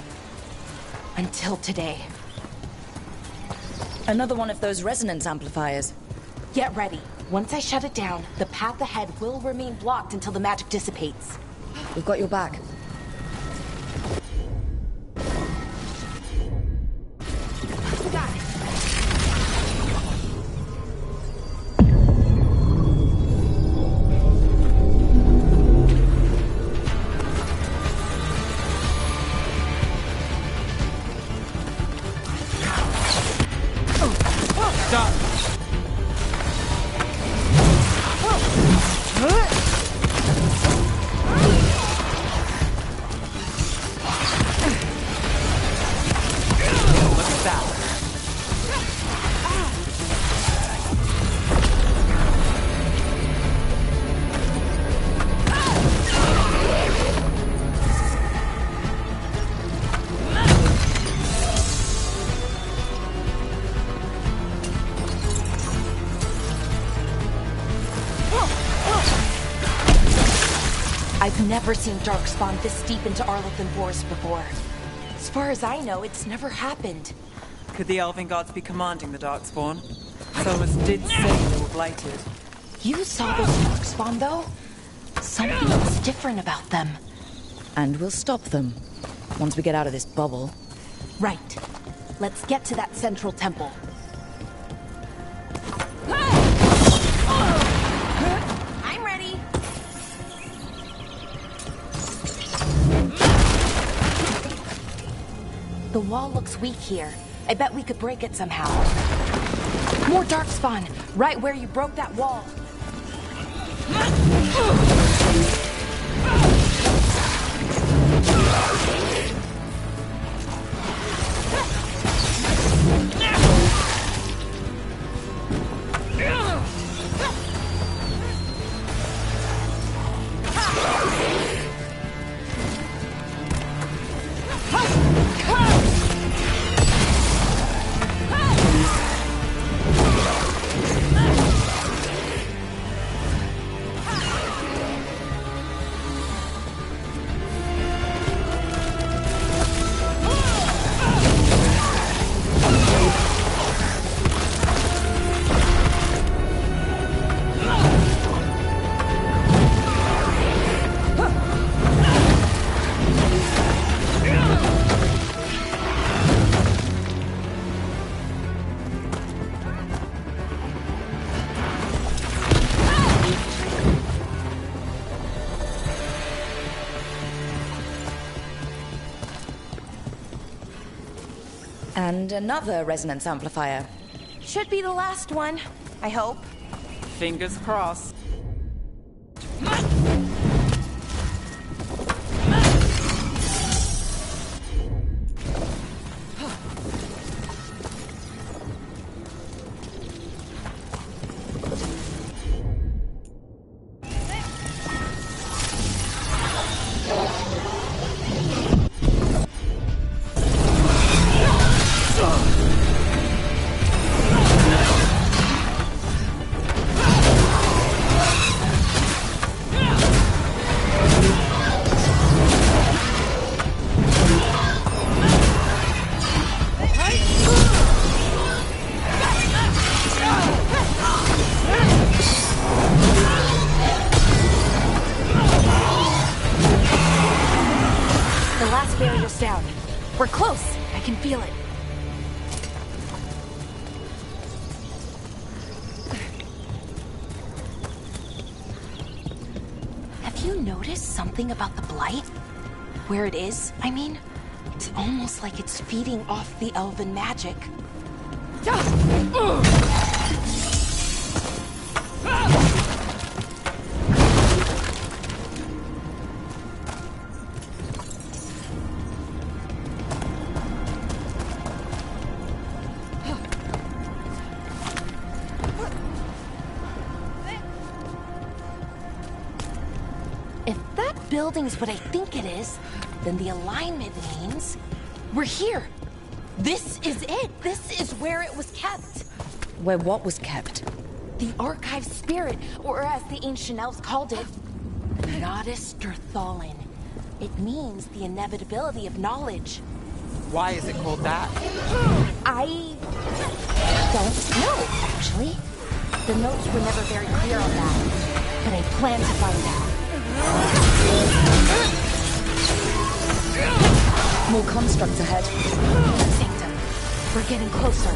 Until today. Another one of those resonance amplifiers. Get ready. Once I shut it down, the path ahead will remain blocked until the magic dissipates. We've got your back. Got it. I've never seen Darkspawn this deep into Arlathan Forest before. As far as I know, it's never happened. Could the Elven Gods be commanding the Darkspawn? Solus did say they were blighted. You saw those Darkspawn, though? Something was different about them. And we'll stop them. Once we get out of this bubble. Right. Let's get to that central temple. I'm ready. The wall looks weak here. I bet we could break it somehow. More Darkspawn, right where you broke that wall. And another resonance amplifier. Should be the last one, I hope. Fingers crossed. Down. We're close. I can feel it. Have you noticed something about the blight? Where it is, I mean? It's almost like it's feeding off the elven magic. building's what I think it is, then the alignment means we're here. This is it. This is where it was kept. Where what was kept? The archive spirit, or as the ancient elves called it, Nodus Derthalin. It means the inevitability of knowledge. Why is it called that? I don't know, actually. The notes were never very clear on that, but I plan to find out. More constructs ahead. Sanctum, we're getting closer.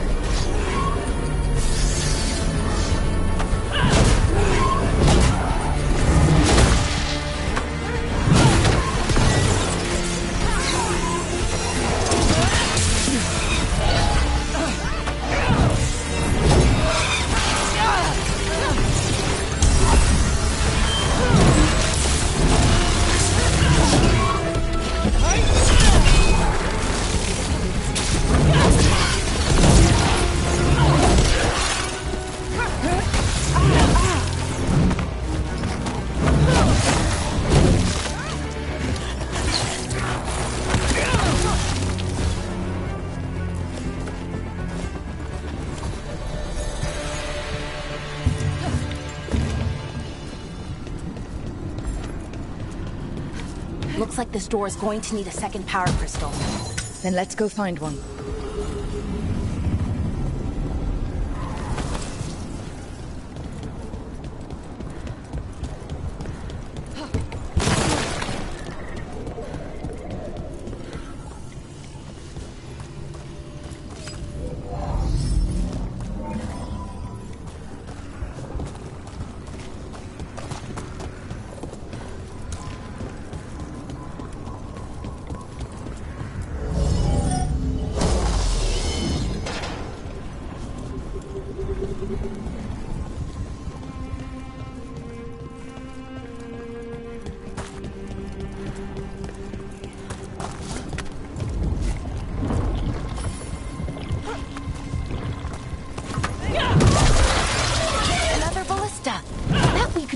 Looks like this door is going to need a second power crystal. Then let's go find one.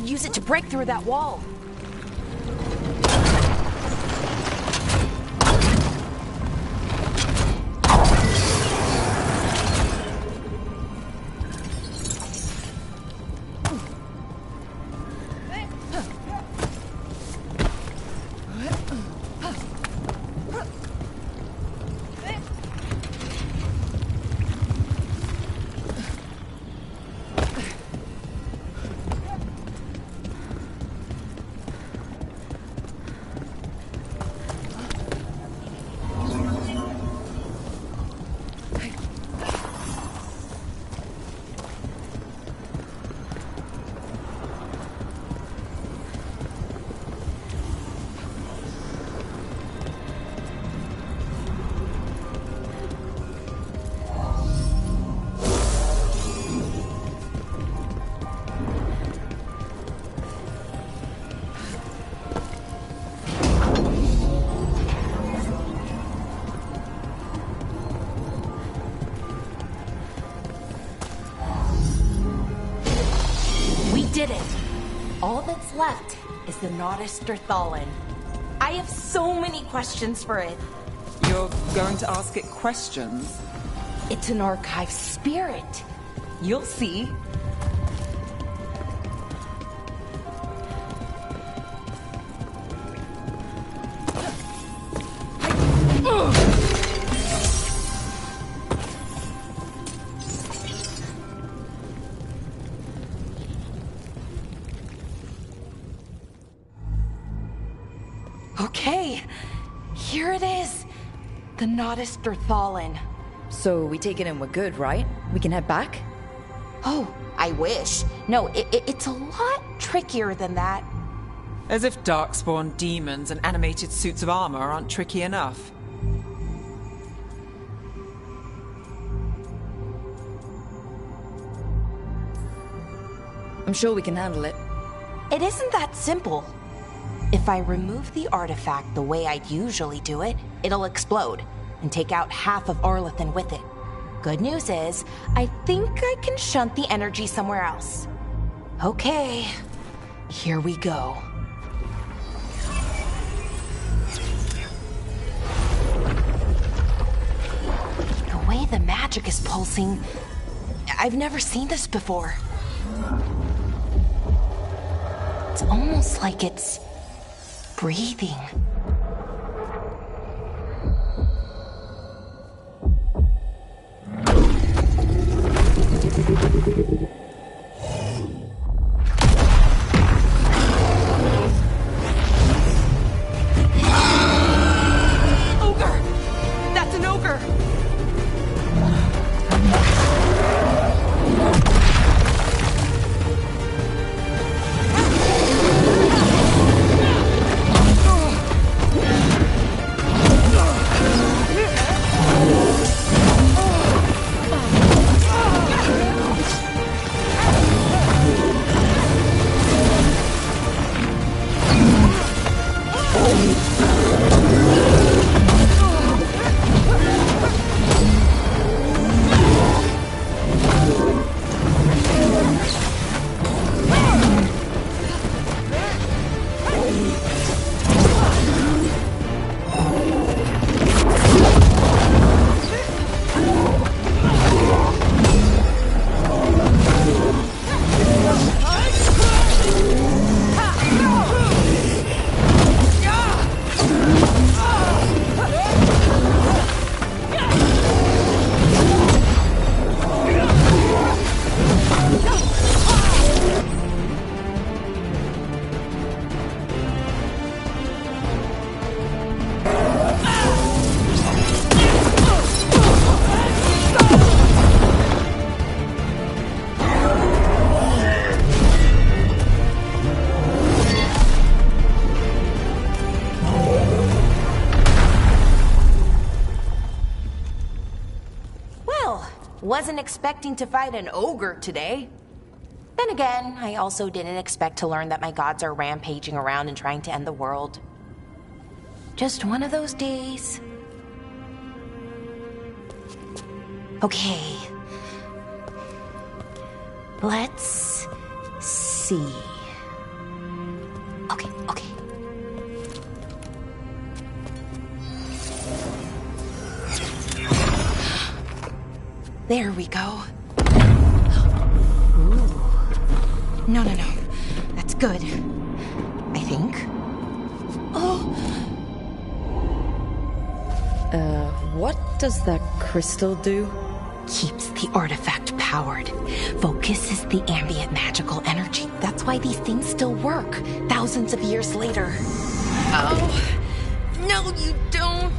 Use it to break through that wall. Did it. All that's left is the Nodus Derthalin. I have so many questions for it. You're going to ask it questions? It's an archive spirit. You'll see. Okay, here it is. The Nodus Derthalin. So we take it and we're good, right? We can head back? Oh, I wish. No, it's a lot trickier than that. As if darkspawn demons and animated suits of armor aren't tricky enough. I'm sure we can handle it. It isn't that simple. If I remove the artifact the way I'd usually do it, it'll explode and take out half of Arlathan with it. Good news is, I think I can shunt the energy somewhere else. Okay, here we go. way the magic is pulsing, I've never seen this before. It's almost like it's breathing. Ogre! That's an ogre! Wasn't expecting to fight an ogre today. Then again, I also didn't expect to learn that my gods are rampaging around and trying to end the world. Just one of those days. Okay. Let's see. Okay. There we go. Ooh. No. That's good. I think. Oh. What does that crystal do? Keeps the artifact powered. Focuses the ambient magical energy. That's why these things still work, thousands of years later. Oh. No, you don't.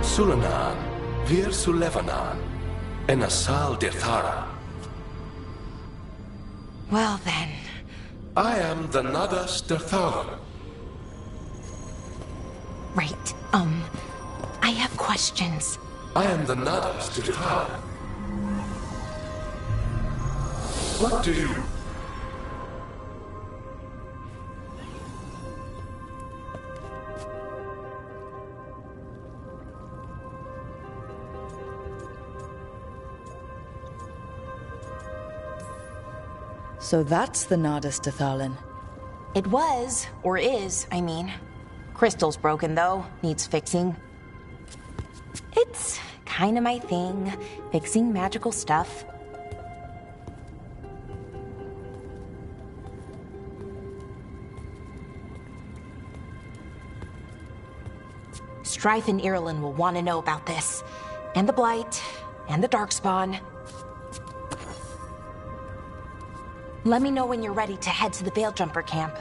Sulanan, Vir Sulevanan, and Asal Dithara. Well then. I am the Nadas Dithara. Right, I have questions. I am the Nadas Dithara. What do you... So that's the Nardis Dathalin. It was, or is, I mean. Crystal's broken though, needs fixing. It's kinda my thing, fixing magical stuff. Strife and Irulan will want to know about this. And the Blight, and the Darkspawn. Let me know when you're ready to head to the Veil-Jumper camp.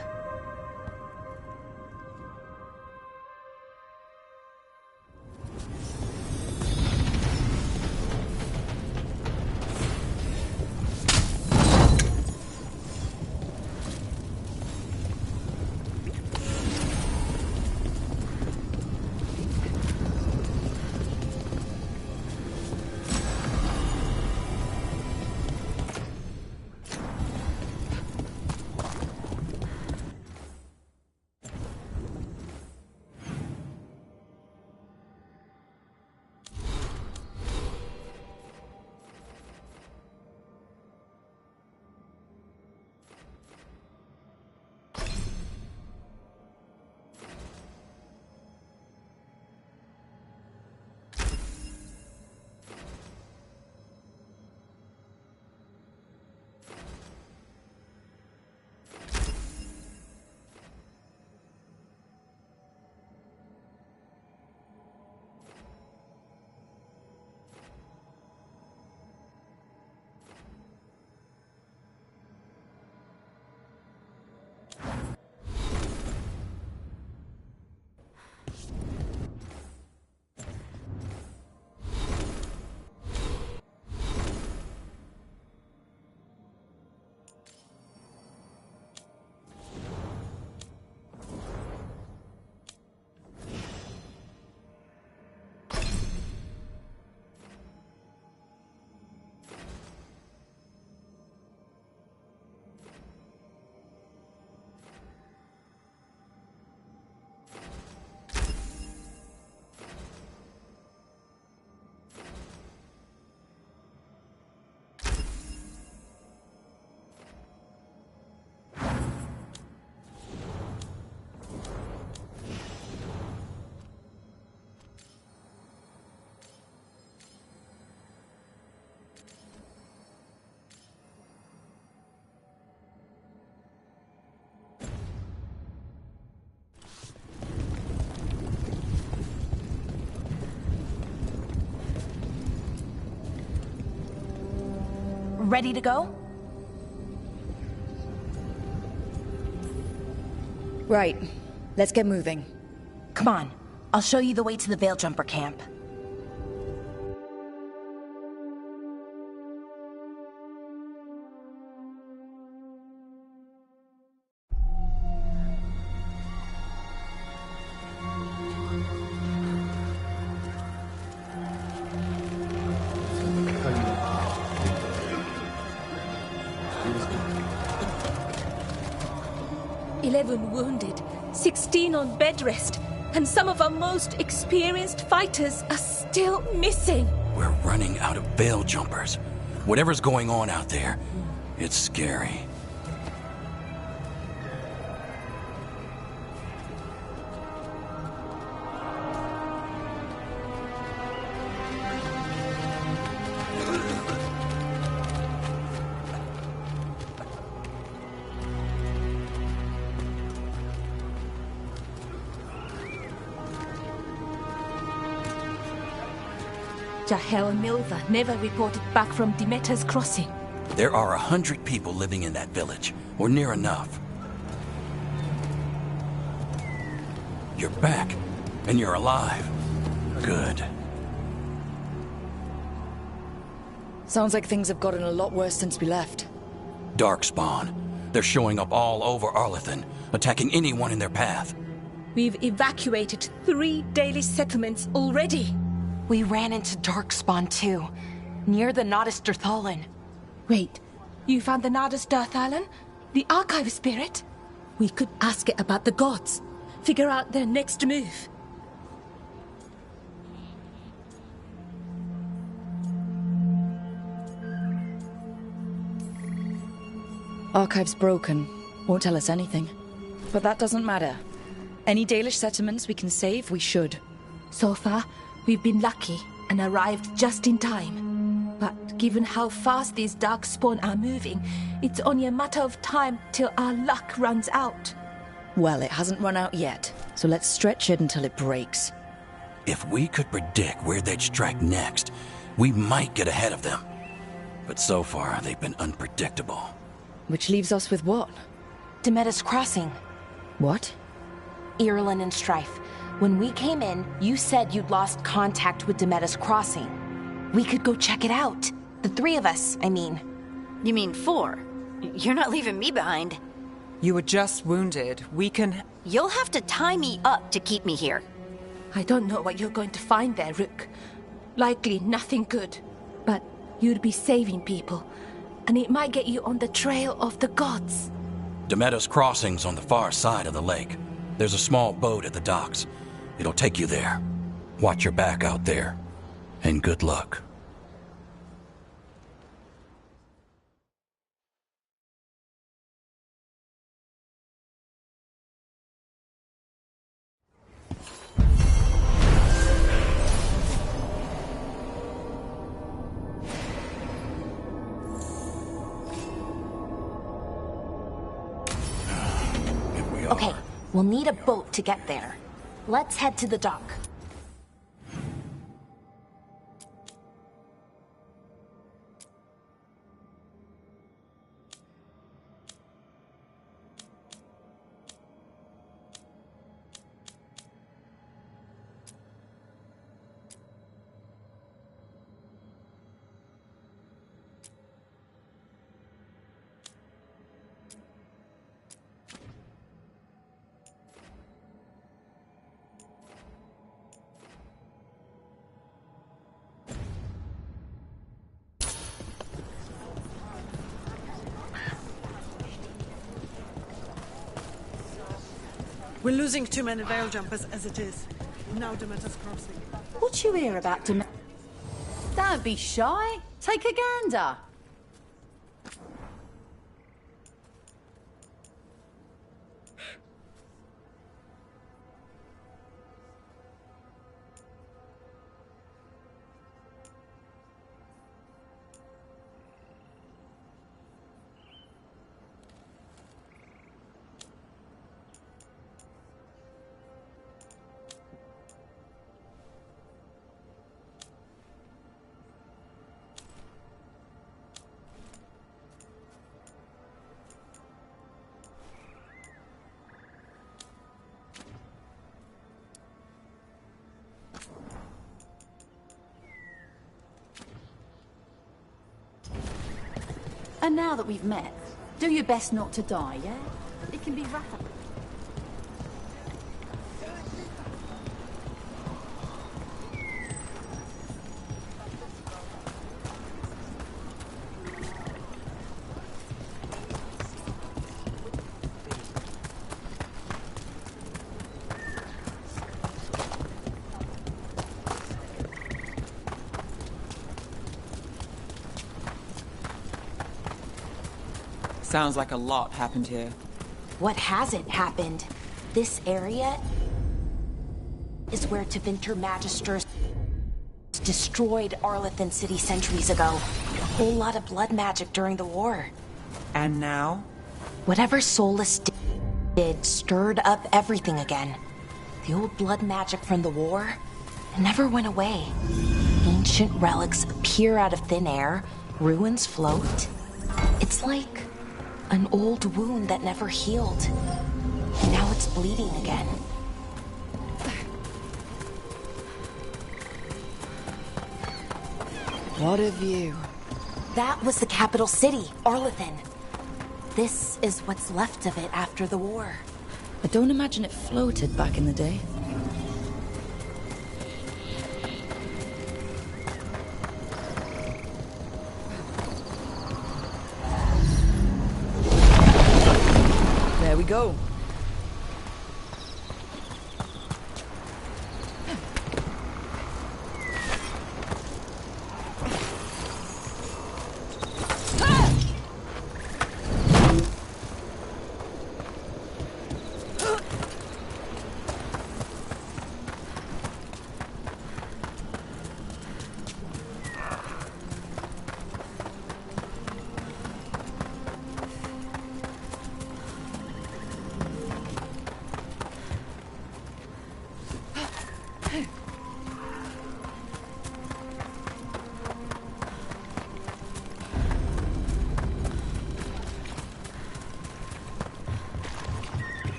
ready to go? Right. Let's get moving. Come on. I'll show you the way to the Veil Jumper camp. Wounded, 16 on bed rest, and some of our most experienced fighters are still missing. We're running out of Veil Jumpers. Whatever's going on out there, it's scary. Jahel and Milva never reported back from Demeter's crossing. There are 100 people living in that village, or near enough. You're back, and you're alive. Good. Sounds like things have gotten a lot worse since we left. Darkspawn. They're showing up all over Arlethan, attacking anyone in their path. We've evacuated 3 daily settlements already. We ran into Darkspawn too, near the Nodus Dirthalan. Wait, you found the Nodus Dirthalan? The Archive Spirit? We could ask it about the gods. Figure out their next move. Archive's broken. Won't tell us anything. But that doesn't matter. Any Dalish settlements we can save, we should. So far, we've been lucky and arrived just in time. But given how fast these Darkspawn are moving, it's only a matter of time till our luck runs out. Well, it hasn't run out yet, so let's stretch it until it breaks. If we could predict where they'd strike next, we might get ahead of them. But so far, they've been unpredictable. Which leaves us with what? Demeter's Crossing. What? Irulan and Strife. When we came in, you said you'd lost contact with Demeter's Crossing. We could go check it out. The 3 of us, I mean. You mean 4? You're not leaving me behind. You were just wounded. We can... You'll have to tie me up to keep me here. I don't know what you're going to find there, Rook. Likely nothing good. But you'd be saving people. And it might get you on the trail of the gods. Demeter's Crossing's on the far side of the lake. There's a small boat at the docks. It'll take you there. Watch your back out there. And good luck. Okay, we'll need a boat to get there. Let's head to the dock. We're losing too many Veil Jumpers as it is. Now Demeter's Crossing. What you hear about Demeter? Don't be shy. Take a gander. And now that we've met, do your best not to die, yeah? It can be rough. Sounds like a lot happened here. What hasn't happened? This area is where Tevinter Magisters destroyed Arlethan City centuries ago. A whole lot of blood magic during the war. And now? Whatever Solus did stirred up everything again. The old blood magic from the war, it never went away. Ancient relics appear out of thin air, ruins float. It's like an old wound that never healed. And now it's bleeding again. What a view. That was the capital city, Arlethan. This is what's left of it after the war. I don't imagine it floated back in the day. There we go.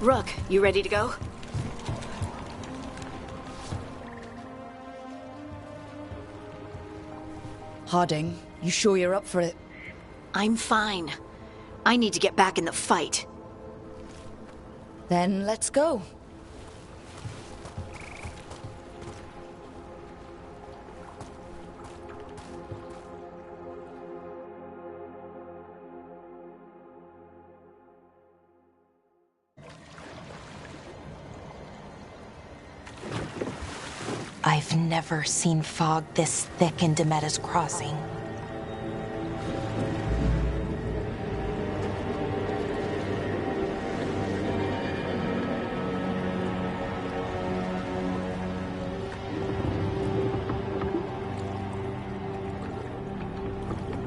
Rook, you ready to go? Harding, you sure you're up for it? I'm fine. I need to get back in the fight. Then let's go. I've never seen fog this thick in Demetta's Crossing.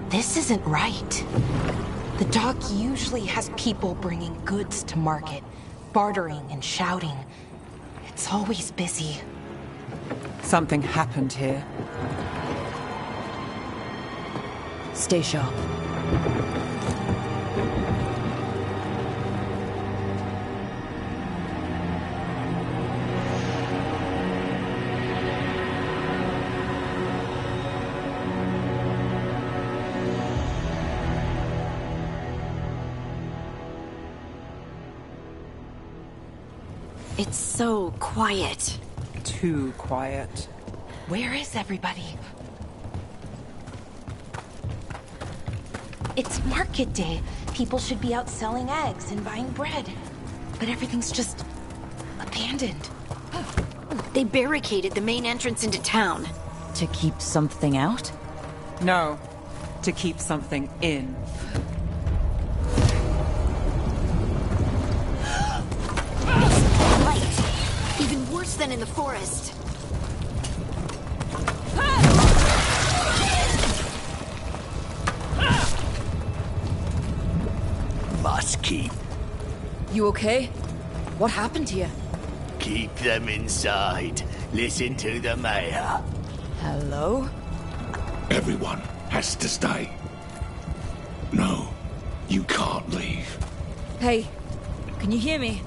This isn't right. The dock usually has people bringing goods to market, bartering and shouting. It's always busy. Something happened here. Stay sharp. It's so quiet. Too quiet. Where is everybody? It's market day. People should be out selling eggs and buying bread. But everything's just abandoned. They barricaded the main entrance into town. To keep something out? No, to keep something in. Light. Even worse than in the forest. Must keep. You okay? What happened here? Keep them inside. Listen to the mayor. Hello? Everyone has to stay. No, you can't leave. Hey, can you hear me?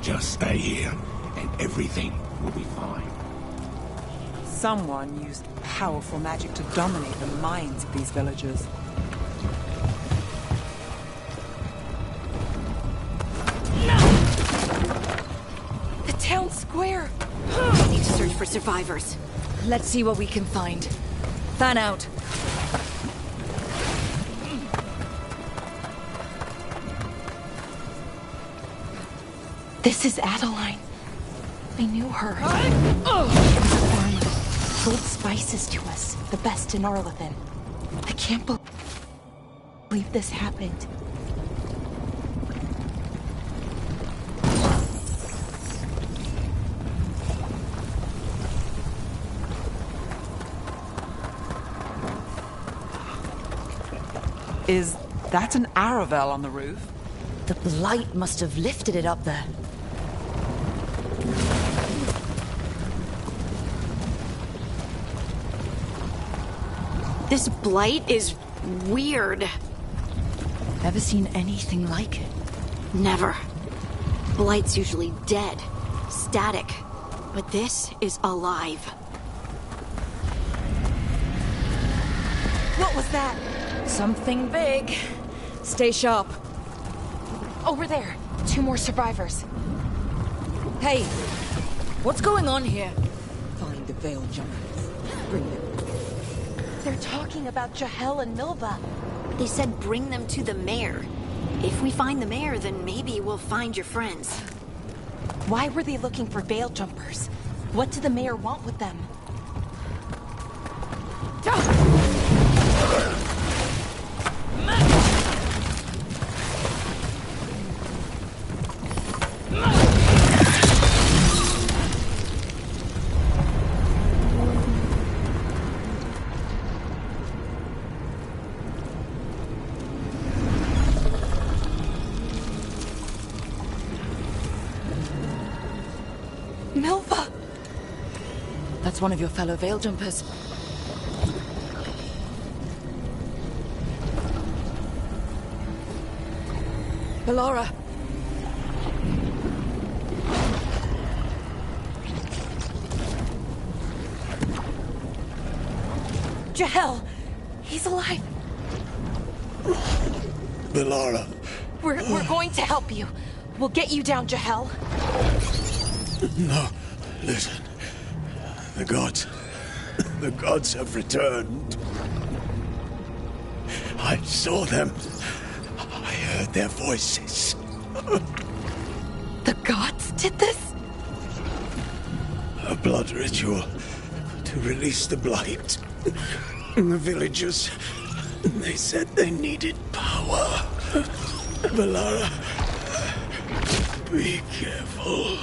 Just stay here, and everything will be fine. Someone used powerful magic to dominate the minds of these villagers. Town square. I need to search for survivors. Let's see what we can find. Fan out. This is Adeline. I knew her. She was a farmer. Sold spices to us, the best in Arlethan. I can't believe this happened. Is that an Aravel on the roof? The blight must have lifted it up there. This blight is weird. Ever seen anything like it? Never. Blight's usually dead, static. But this is alive. What was that? Something big. Stay sharp. Over there. 2 more survivors. Hey, what's going on here? Find the Veiljumpers. Bring them. They're talking about Jahel and Milva. They said bring them to the mayor. If we find the mayor, then maybe we'll find your friends. Why were they looking for Veiljumpers? What did the mayor want with them? Milva! That's one of your fellow Veiljumpers. Ballora! Jahel! He's alive! Ballora. We're going to help you. We'll get you down, Jahel. No, listen. The gods have returned. I saw them. I heard their voices. The gods did this? A blood ritual to release the blight. The villagers, they said they needed power. Ballora, be careful.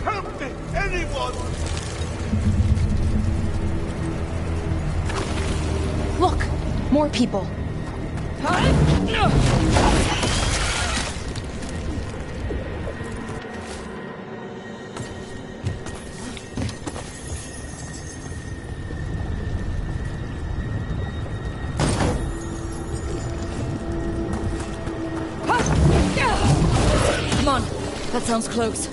Help me! Anyone! Look! More people. Come on, that sounds close.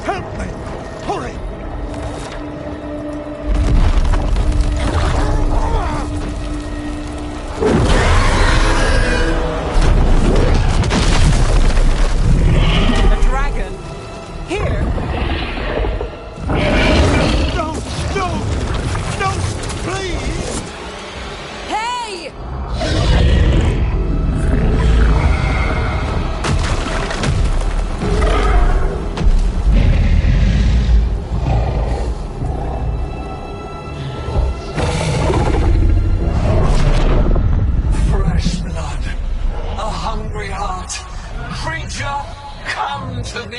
Help me! Hurry! A dragon? Here? No! No! No! Please! Hey! Fresh blood. A hungry heart. Creature, come to me.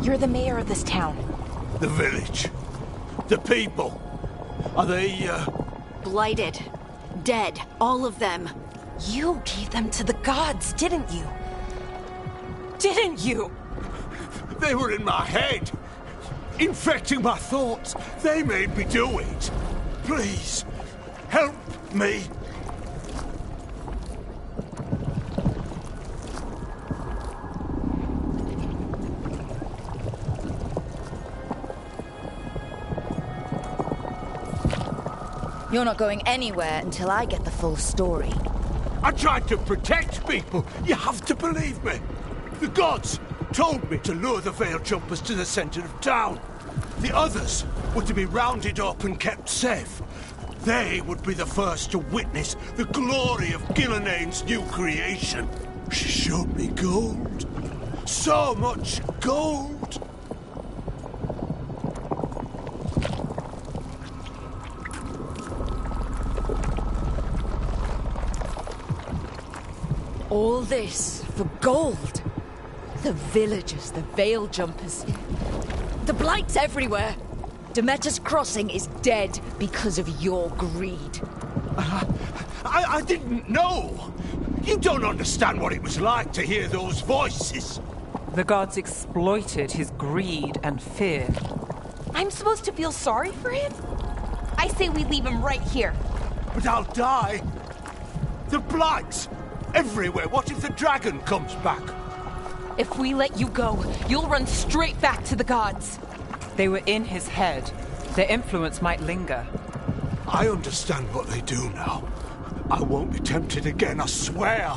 You're the mayor of this town. The village. The people. Are they, Blighted. Dead. All of them. You gave them to the gods, didn't you? Didn't you? They were in my head. Infecting my thoughts. They made me do it. Please, help me. You're not going anywhere until I get the full story. I tried to protect people. You have to believe me. The gods told me to lure the Veil Jumpers to the center of town. The others were to be rounded up and kept safe. They would be the first to witness the glory of Gilneain's new creation. She showed me gold. So much gold. All this for gold. The villagers, the Veil Jumpers. The Blight's everywhere. Demeter's Crossing is dead because of your greed. I didn't know. You don't understand what it was like to hear those voices. The gods exploited his greed and fear. I'm supposed to feel sorry for him? I say we leave him right here. But I'll die. The Blights everywhere. What if the dragon comes back? If we let you go, you'll run straight back to the gods. They were in his head. Their influence might linger. I understand what they do now. I won't be tempted again, I swear.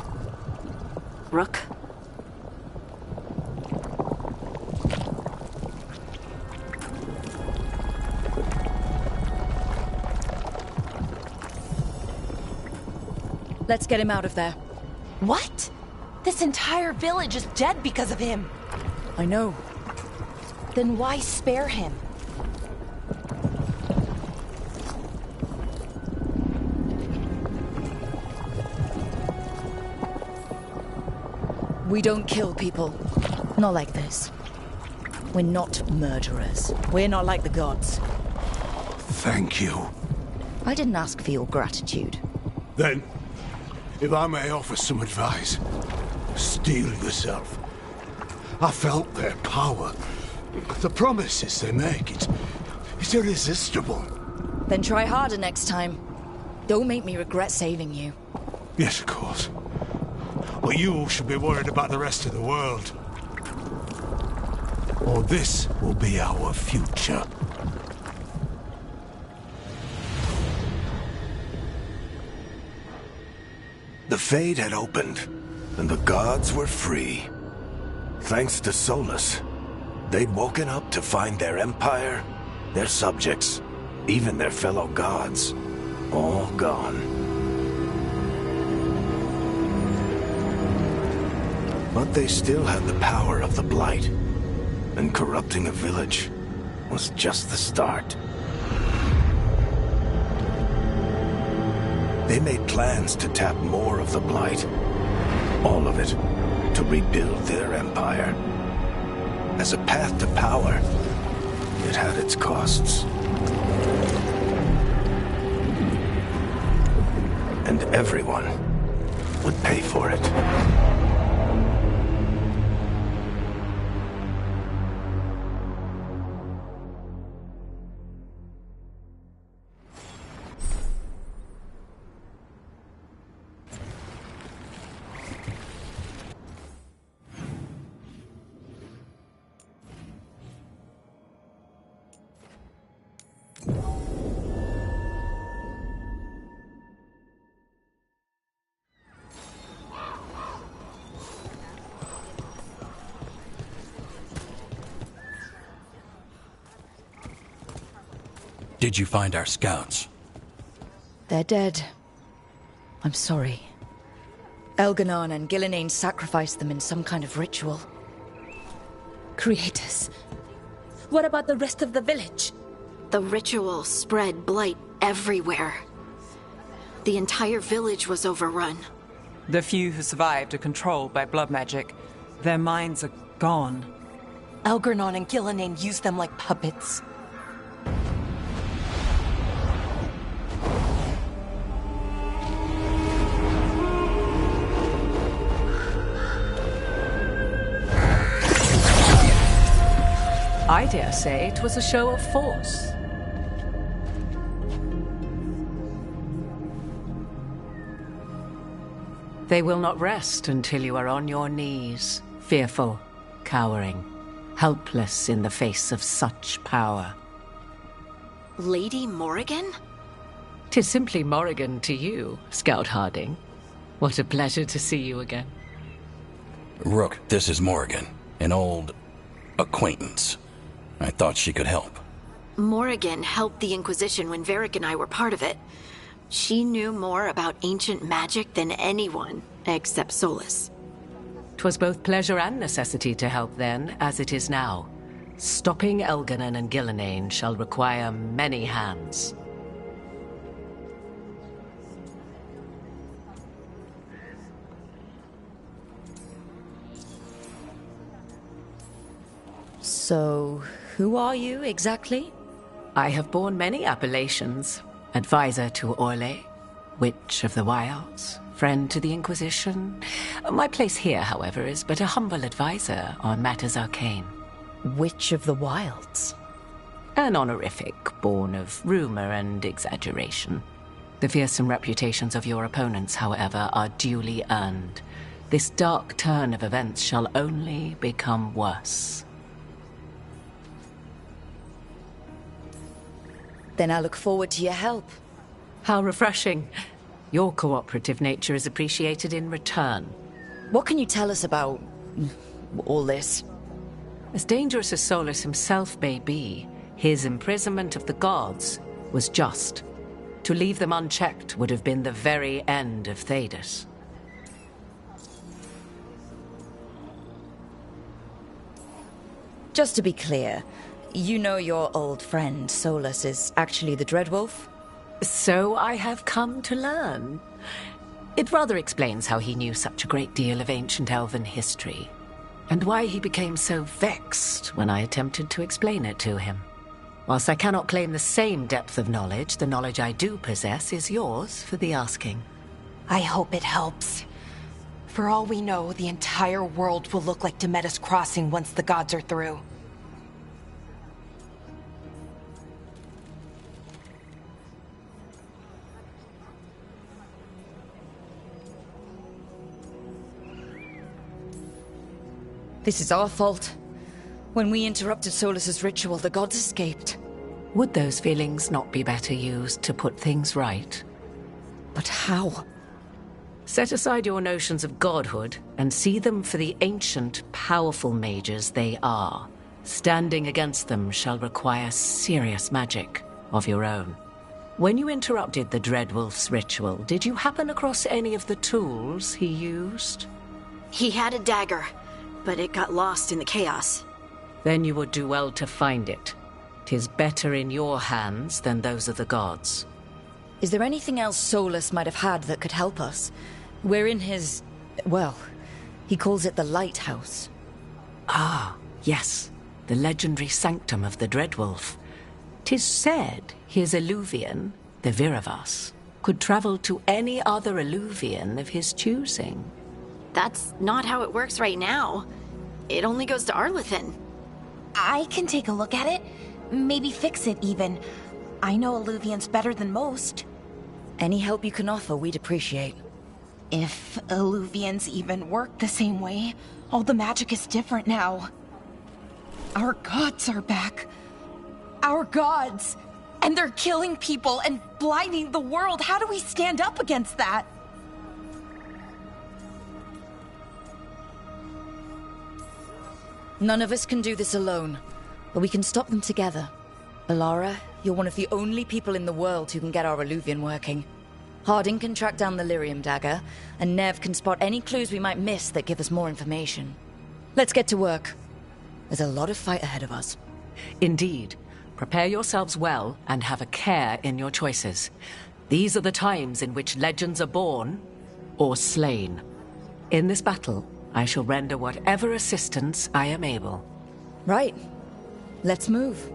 Rook? Let's get him out of there. What? This entire village is dead because of him. I know. Then why spare him? We don't kill people. Not like this. We're not murderers. We're not like the gods. Thank you. I didn't ask for your gratitude. Then, if I may offer some advice, steel yourself. I felt their power. The promises they make, it's irresistible. Then try harder next time. Don't make me regret saving you. Yes, of course. But you should be worried about the rest of the world. Or this will be our future. The Fade had opened, and the gods were free. Thanks to Solus, they'd woken up to find their empire, their subjects, even their fellow gods, all gone. But they still had the power of the Blight, and corrupting a village was just the start. They made plans to tap more of the Blight, all of it, to rebuild their empire. As a path to power, it had its costs. And everyone would pay for it. Did you find our scouts? They're dead. I'm sorry. Elganon and Gilneain sacrificed them in some kind of ritual. Creators. What about the rest of the village? The ritual spread blight everywhere. The entire village was overrun. The few who survived are controlled by blood magic. Their minds are gone. Algernon and Gillenane used them like puppets. I dare say it was a show of force. They will not rest until you are on your knees, fearful, cowering, helpless in the face of such power. Lady Morrigan? 'Tis simply Morrigan to you, Scout Harding. What a pleasure to see you again. Rook, this is Morrigan, an old acquaintance. I thought she could help. Morrigan helped the Inquisition when Varric and I were part of it. She knew more about ancient magic than anyone, except Solus. 'Twas both pleasure and necessity to help then, as it is now. Stopping Elganon and Gillenane shall require many hands. So, who are you exactly? I have borne many appellations. Advisor to Orlais, Witch of the Wilds, friend to the Inquisition. My place here, however, is but a humble advisor on matters arcane. Witch of the Wilds? An honorific born of rumor and exaggeration. The fearsome reputations of your opponents, however, are duly earned. This dark turn of events shall only become worse. Then I look forward to your help. How refreshing. Your cooperative nature is appreciated in return. What can you tell us about all this? As dangerous as Solus himself may be, his imprisonment of the gods was just. To leave them unchecked would have been the very end of Thedas. Just to be clear, you know your old friend Solus is actually the Dreadwolf? So I have come to learn. It rather explains how he knew such a great deal of ancient elven history, and why he became so vexed when I attempted to explain it to him. Whilst I cannot claim the same depth of knowledge, the knowledge I do possess is yours for the asking. I hope it helps. For all we know, the entire world will look like Demetus Crossing once the gods are through. This is our fault. When we interrupted Solus's ritual, the gods escaped. Would those feelings not be better used to put things right? But how? Set aside your notions of godhood and see them for the ancient, powerful mages they are. Standing against them shall require serious magic of your own. When you interrupted the Dreadwolf's ritual, did you happen across any of the tools he used? He had a dagger, but it got lost in the chaos. Then you would do well to find it. 'Tis better in your hands than those of the gods. Is there anything else Solus might have had that could help us? We're in his... well, he calls it the Lighthouse. Ah, yes. The legendary sanctum of the Dreadwolf. 'Tis said his Illuvian, the Viravas, could travel to any other Illuvian of his choosing. That's not how it works right now. It only goes to Arlethan. I can take a look at it. Maybe fix it, even. I know Illuvians better than most. Any help you can offer, we'd appreciate. If Illuvians even work the same way, all the magic is different now. Our gods are back. Our gods! And they're killing people and blinding the world. How do we stand up against that? None of us can do this alone, but we can stop them together. Alara, you're one of the only people in the world who can get our Illuvian working. Harding can track down the Lyrium dagger, and Nev can spot any clues we might miss that give us more information. Let's get to work. There's a lot of fight ahead of us. Indeed. Prepare yourselves well and have a care in your choices. These are the times in which legends are born or slain. In this battle, I shall render whatever assistance I am able. Right. Let's move.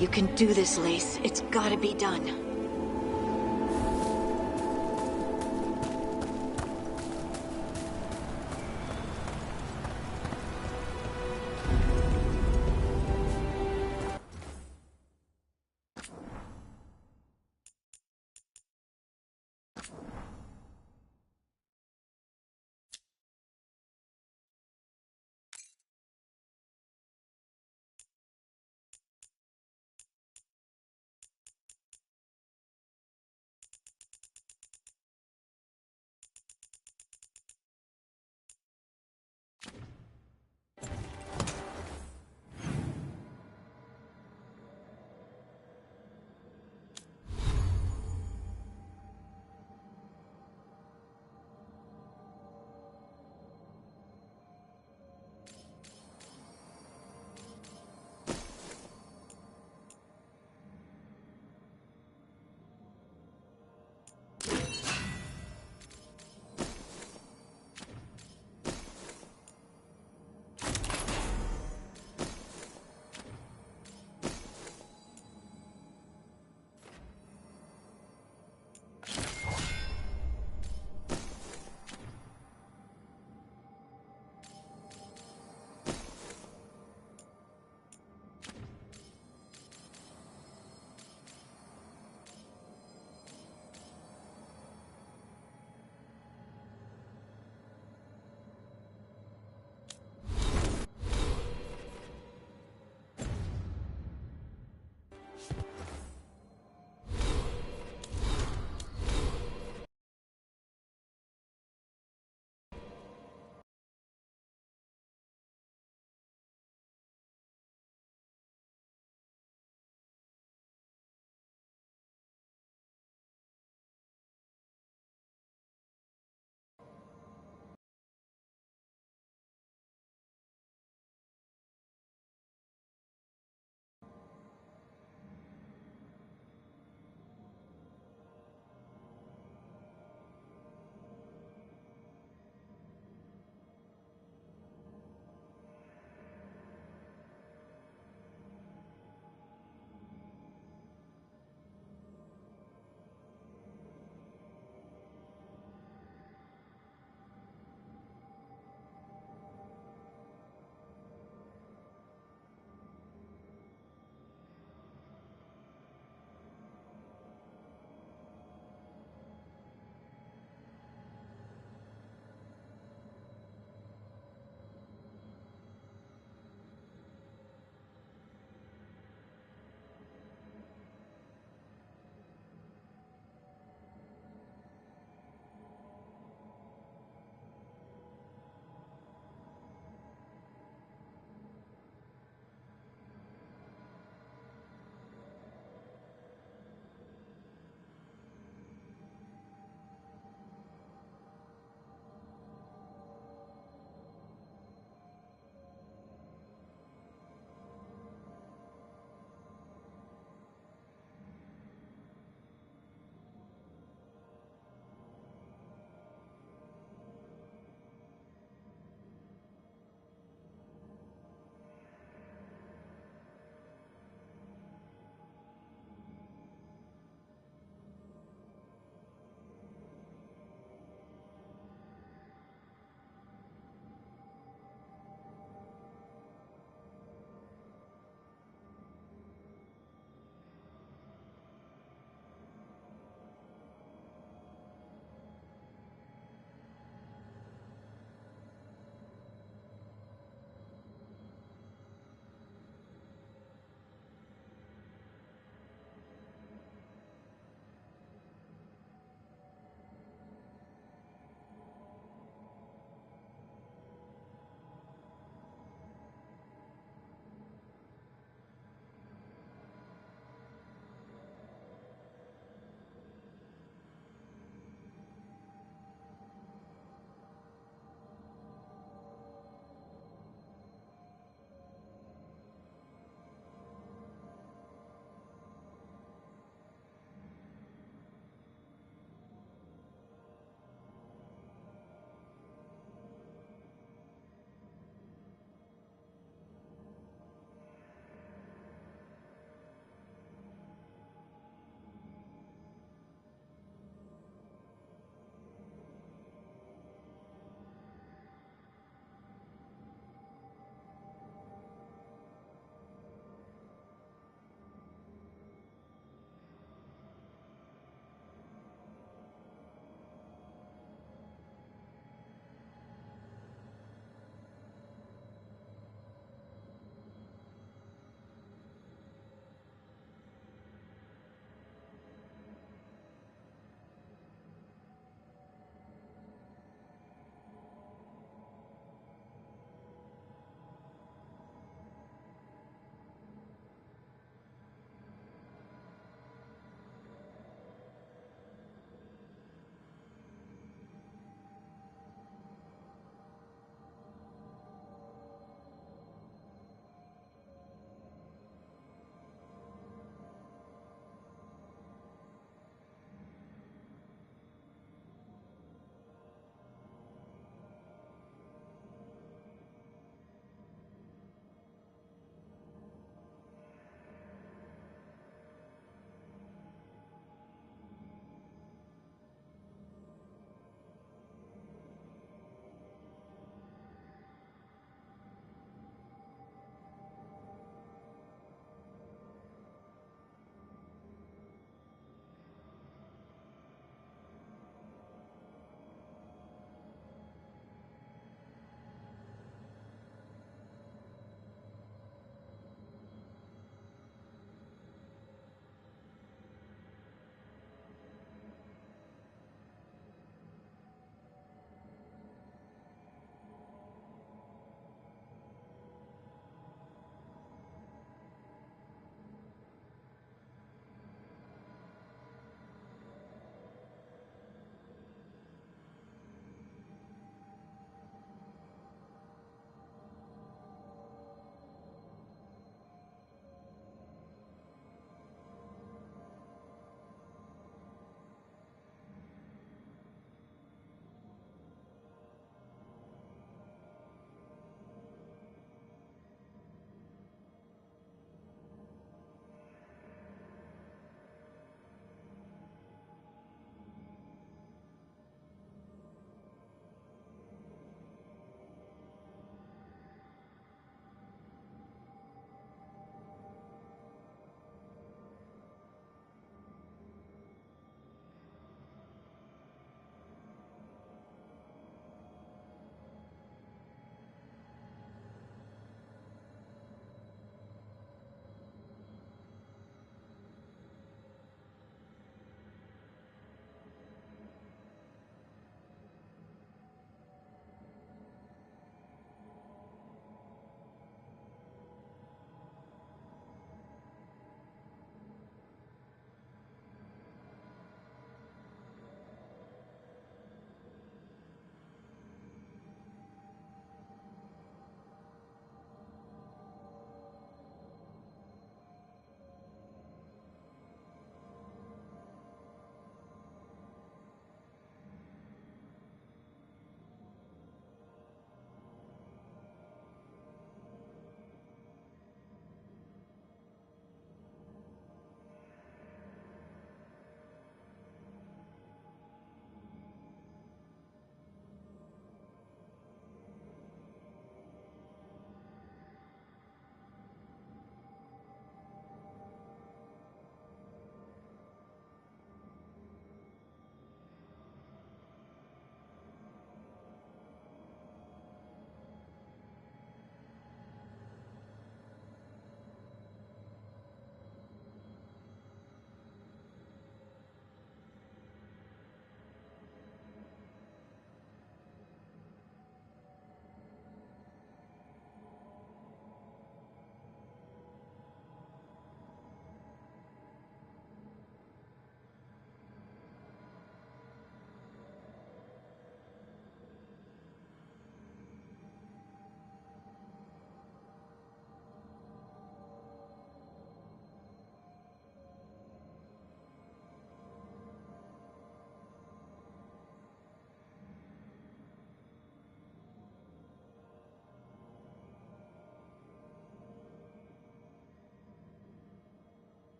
You can do this, Lace. It's gotta be done.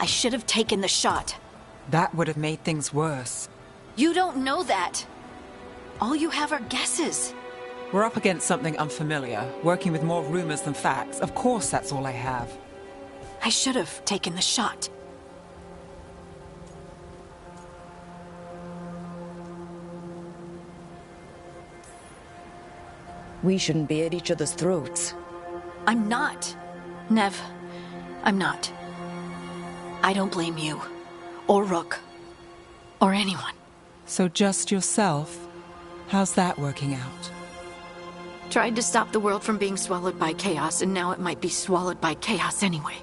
I should have taken the shot. That would have made things worse. You don't know that. All you have are guesses. We're up against something unfamiliar, working with more rumors than facts. Of course that's all I have. I should have taken the shot. We shouldn't be at each other's throats. I'm not. Nev, I'm not. I don't blame you, or Rook, or anyone. So just yourself? How's that working out? Tried to stop the world from being swallowed by chaos, and now it might be swallowed by chaos anyway.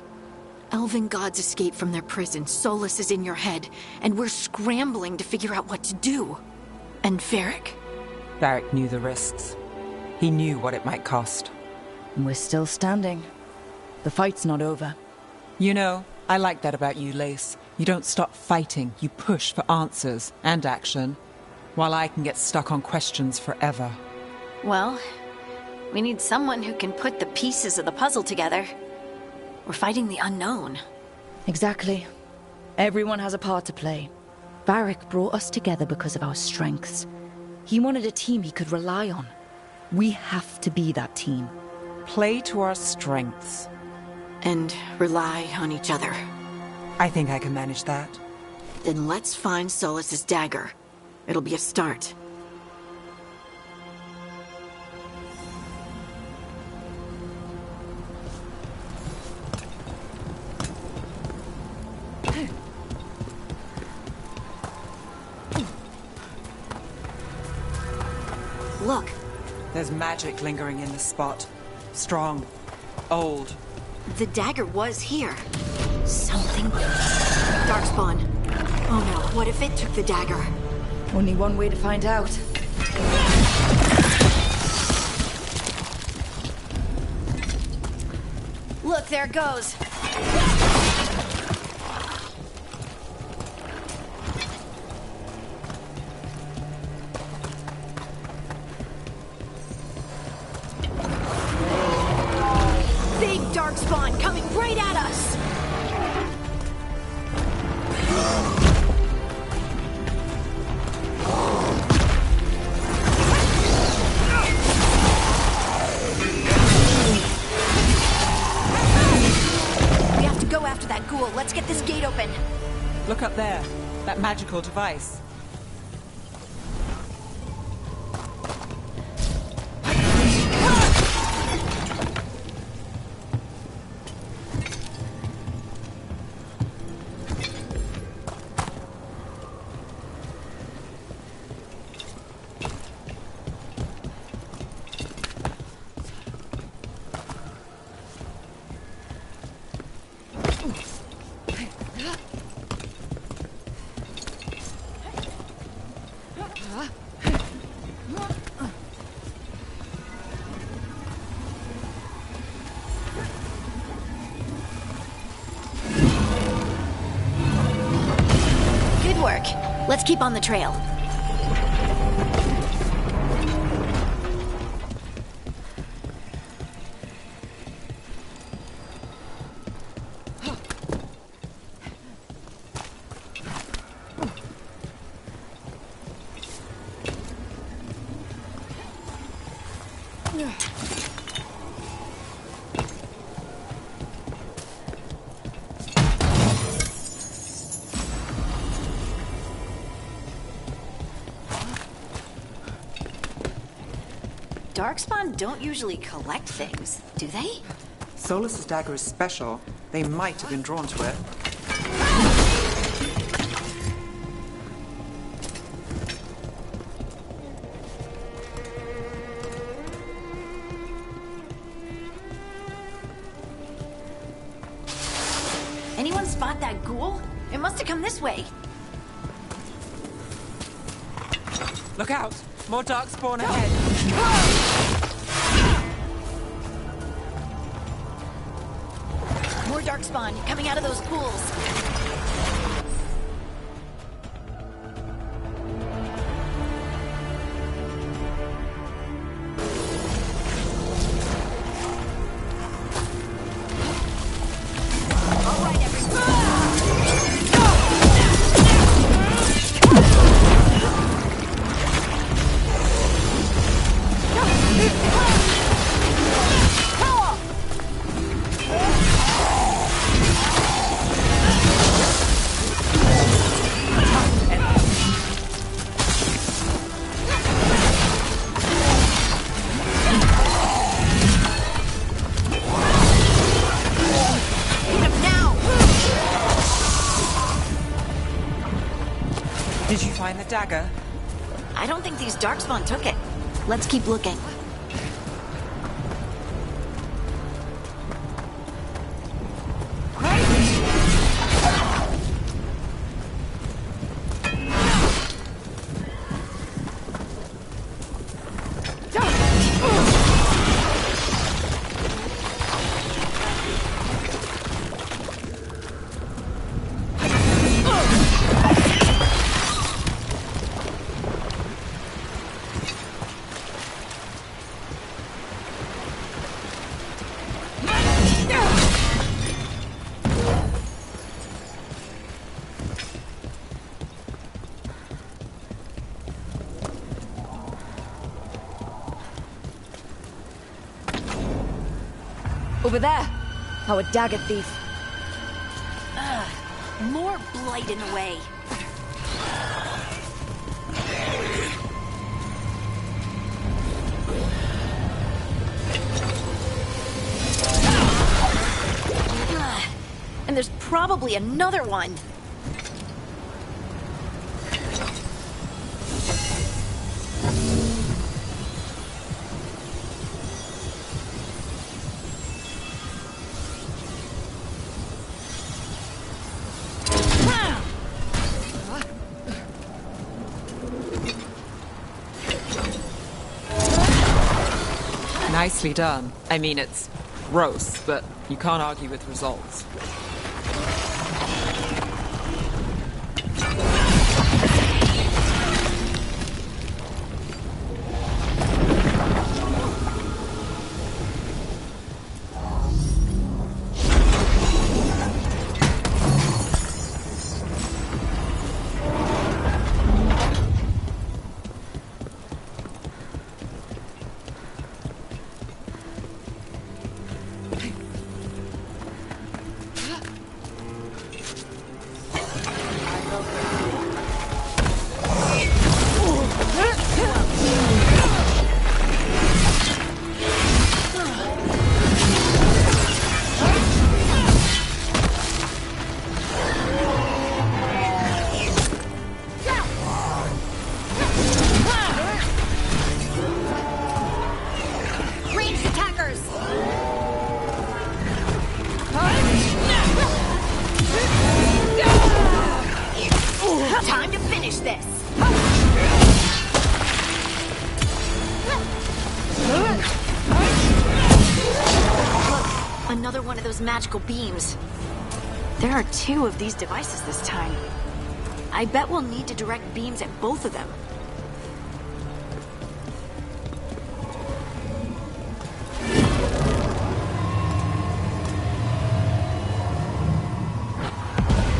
Elven gods escaped from their prison, Solus is in your head, and we're scrambling to figure out what to do. And Varric? Varric knew the risks. He knew what it might cost. And we're still standing. The fight's not over. You know, I like that about you, Lace. You don't stop fighting, you push for answers and action, while I can get stuck on questions forever. Well, we need someone who can put the pieces of the puzzle together. We're fighting the unknown. Exactly. Everyone has a part to play. Varric brought us together because of our strengths. He wanted a team he could rely on. We have to be that team. Play to our strengths. And rely on each other. I think I can manage that. Then let's find Solus's dagger. It'll be a start. Look. There's magic lingering in this spot. Strong. Old. The dagger was here. Something... Darkspawn. Oh no, what if it took the dagger? Only one way to find out. Look, there it goes. Big Darkspawn coming right at us! We have to go after that ghoul. Let's get this gate open. Look up there. That magical device. Good work. Let's keep on the trail. Darkspawn don't usually collect things, do they? Solus's dagger is special. They might have been drawn to it. Anyone spot that ghoul? It must have come this way. Look out! More darkspawn ahead! More darkspawn coming out of those pools. All right, everyone. Did you find the dagger? I don't think these Darkspawn took it. Let's keep looking. Over there! Our dagger thief. More blight in the way. And there's probably another one. Nicely done. I mean, it's gross, but you can't argue with results. Time to finish this! Look, another one of those magical beams. There are 2 of these devices this time. I bet we'll need to direct beams at both of them.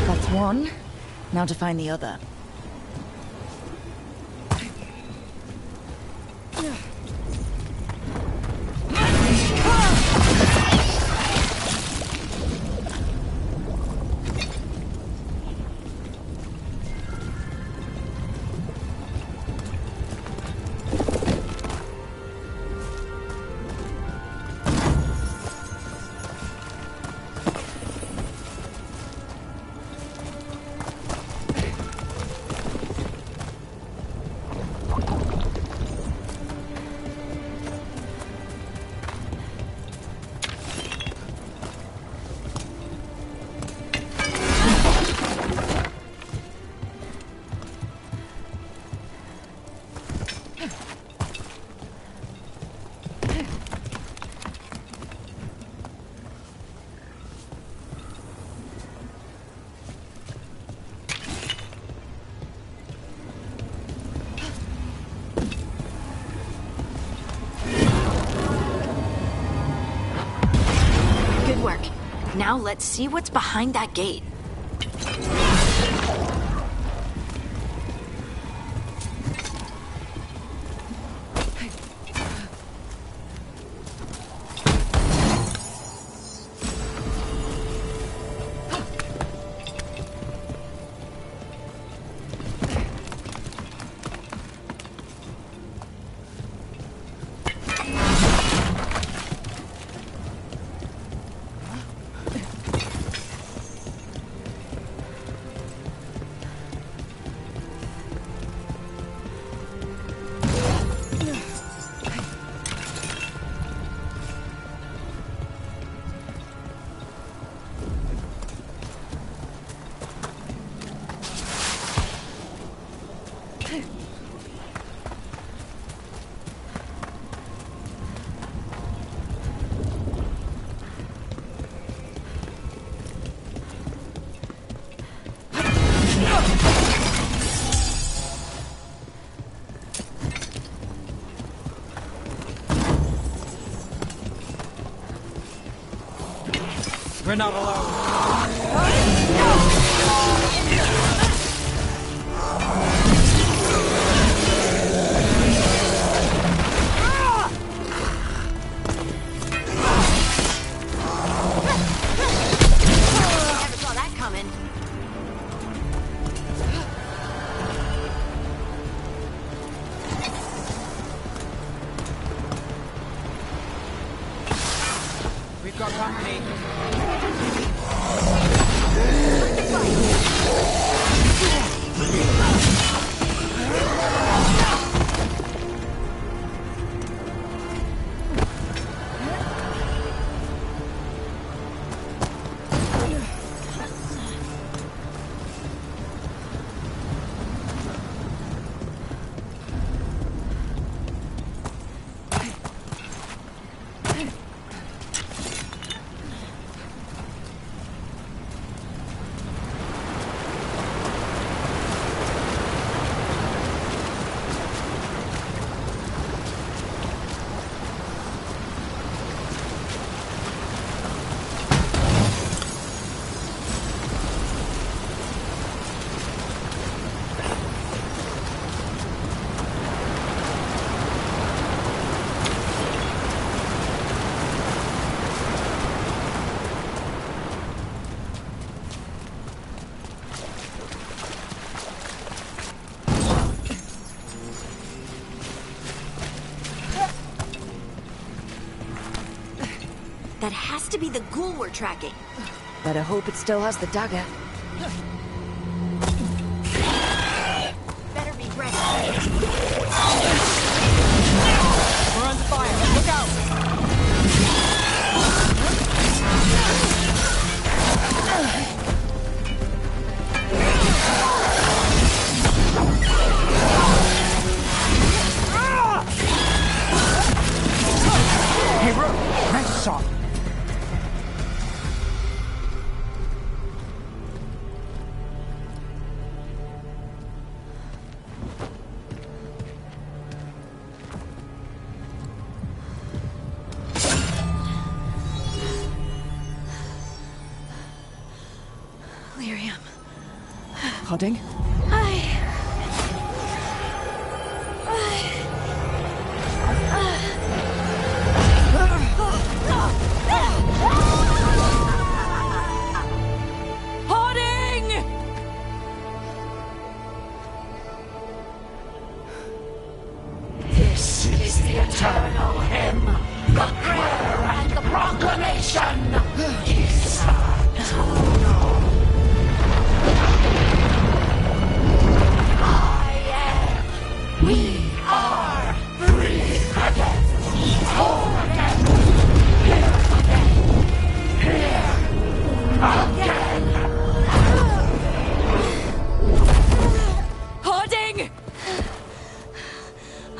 That's one. Now to find the other. Now let's see what's behind that gate. We're not alone. Never saw that coming. We've got company. That has to be the ghoul we're tracking. Better hope it still has the dagger. Better be ready. We're under fire. Look out! Hey, Rook! Nice shot! Lyrium. Hodding? This is the eternal hymn, the prayer and the proclamation. It's we are free again, whole again, here again. Hoarding!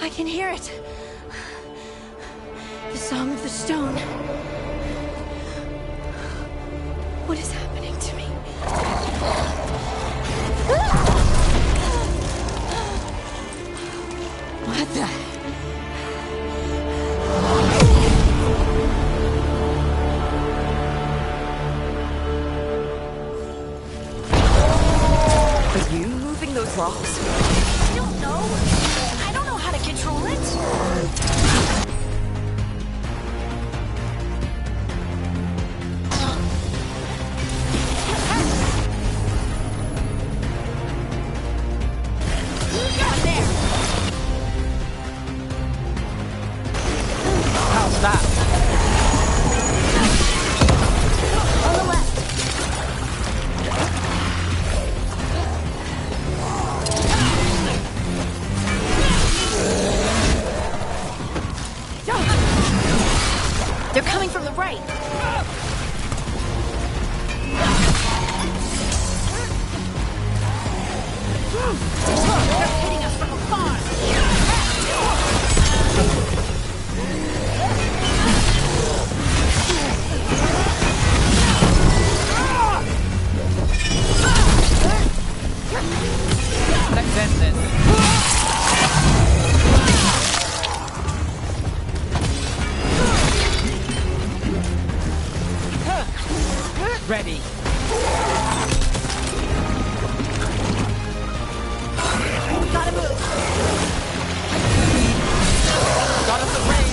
I can hear it. The song of the stone. What is happening to me? What the? Are you moving those rocks? I don't know. I don't know how to control it. How's that? On the left. Ready. Gotta move. Got us at range.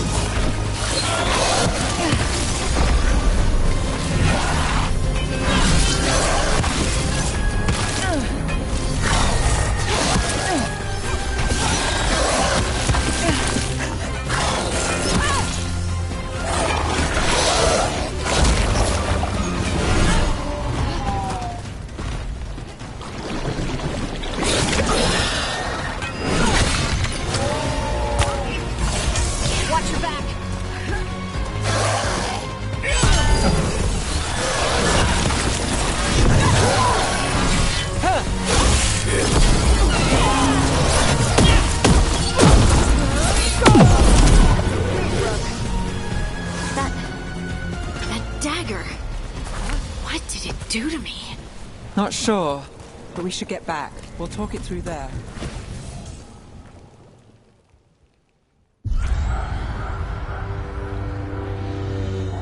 Watch your back. That dagger. What did it do to me? Not sure, but we should get back. We'll talk it through there.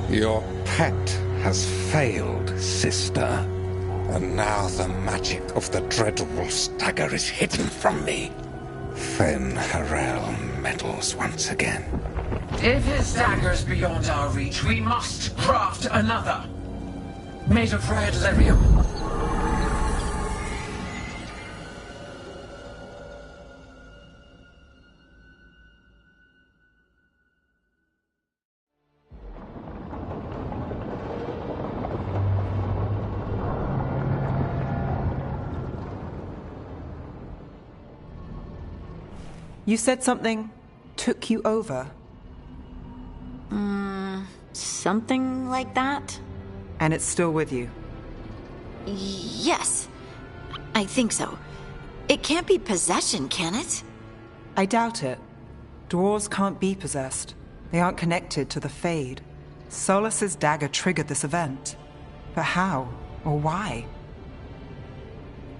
Your pet has failed, sister. And now the magic of the Dreadwolf's dagger is hidden from me. Fen Harel meddles once again. If his dagger's beyond our reach, we must craft another. Made of red lyrium. You said something took you over. Something like that? And it's still with you. Yes. I think so. It can't be possession, can it? I doubt it. Dwarves can't be possessed. They aren't connected to the Fade. Solus's dagger triggered this event. But how? Or why?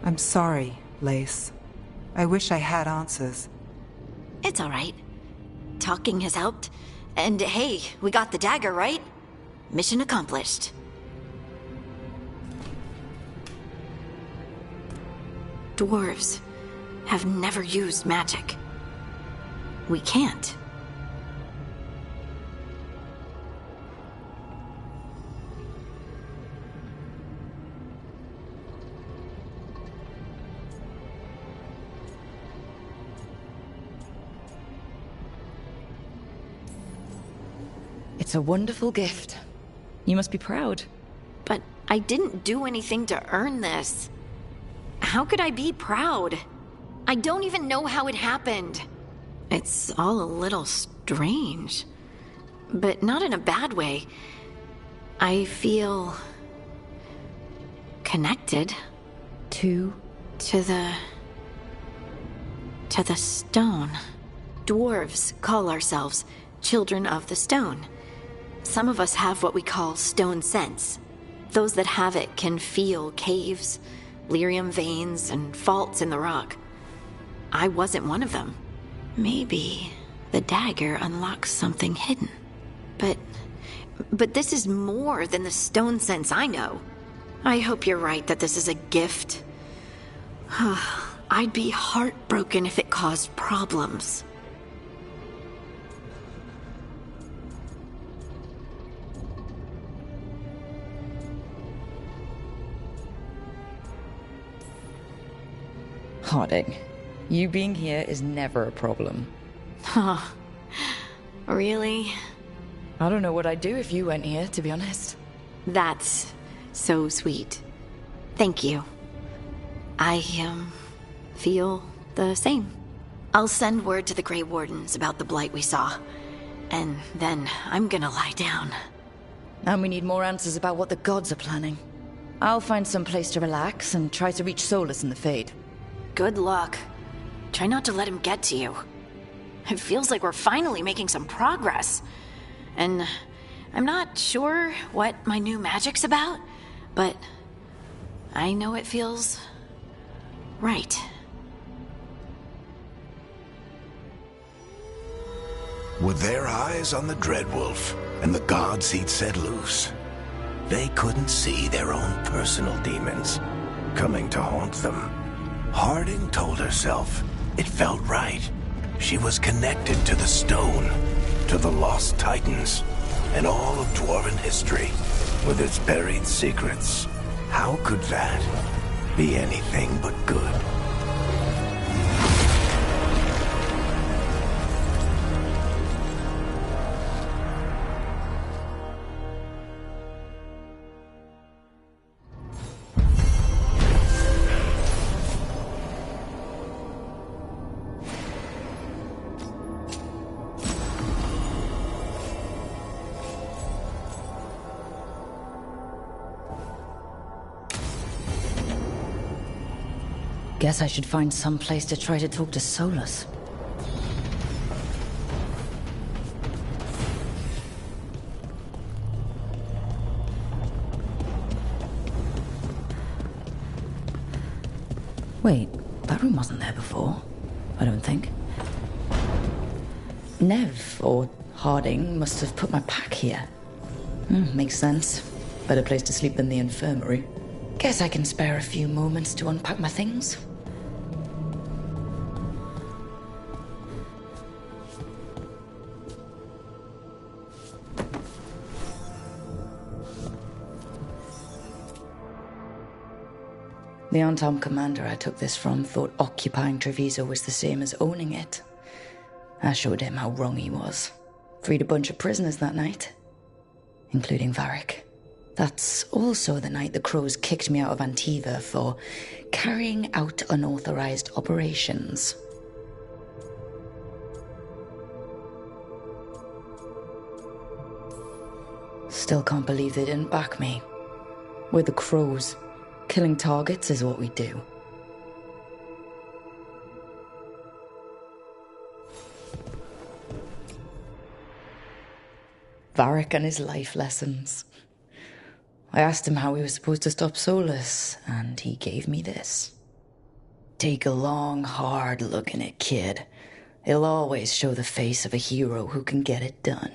I'm sorry, Lace. I wish I had answers. It's all right. Talking has helped. And hey, we got the dagger, right? Mission accomplished. Dwarves have never used magic. We can't. It's a wonderful gift. You must be proud. But I didn't do anything to earn this. How could I be proud? I don't even know how it happened. It's all a little strange. But not in a bad way. I feel... connected. To the stone. Dwarves call ourselves children of the stone. Some of us have what we call stone sense. Those that have it can feel caves, lyrium veins, and faults in the rock. I wasn't one of them. Maybe the dagger unlocks something hidden. But this is more than the stone sense I know. I hope you're right that this is a gift. I'd be heartbroken if it caused problems. Harding, you being here is never a problem. Huh. Really? I don't know what I'd do if you weren't here, to be honest. That's so sweet. Thank you. I, feel the same. I'll send word to the Grey Wardens about the blight we saw. And then I'm gonna lie down. And we need more answers about what the gods are planning. I'll find some place to relax and try to reach Solus in the Fade. Good luck. Try not to let him get to you. It feels like we're finally making some progress. And I'm not sure what my new magic's about, but I know it feels right. With their eyes on the Dreadwolf and the gods he'd set loose, they couldn't see their own personal demons coming to haunt them. Harding told herself it felt right. She was connected to the stone, to the lost titans, and all of Dwarven history, with its buried secrets. How could that be anything but good? Guess I should find some place to try to talk to Solus. Wait, that room wasn't there before, I don't think. Nev, or Harding, must have put my pack here. Makes sense. Better place to sleep than the infirmary. Guess I can spare a few moments to unpack my things. The Antom commander I took this from thought occupying Treviso was the same as owning it. I showed him how wrong he was. Freed a bunch of prisoners that night, including Varric. That's also the night the Crows kicked me out of Antiva for carrying out unauthorized operations. Still can't believe they didn't back me. We're the Crows. Killing targets is what we do. Varric and his life lessons. I asked him how we were supposed to stop Solus, and he gave me this. Take a long, hard look in it, kid. It'll always show the face of a hero who can get it done.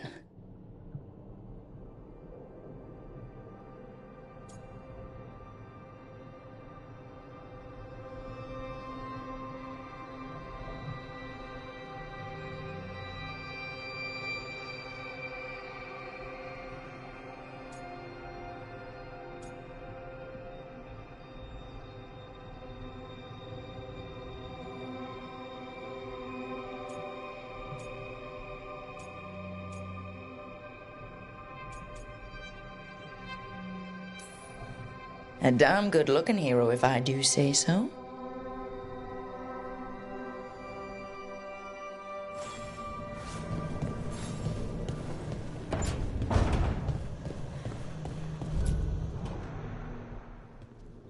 A damn good-looking hero, if I do say so.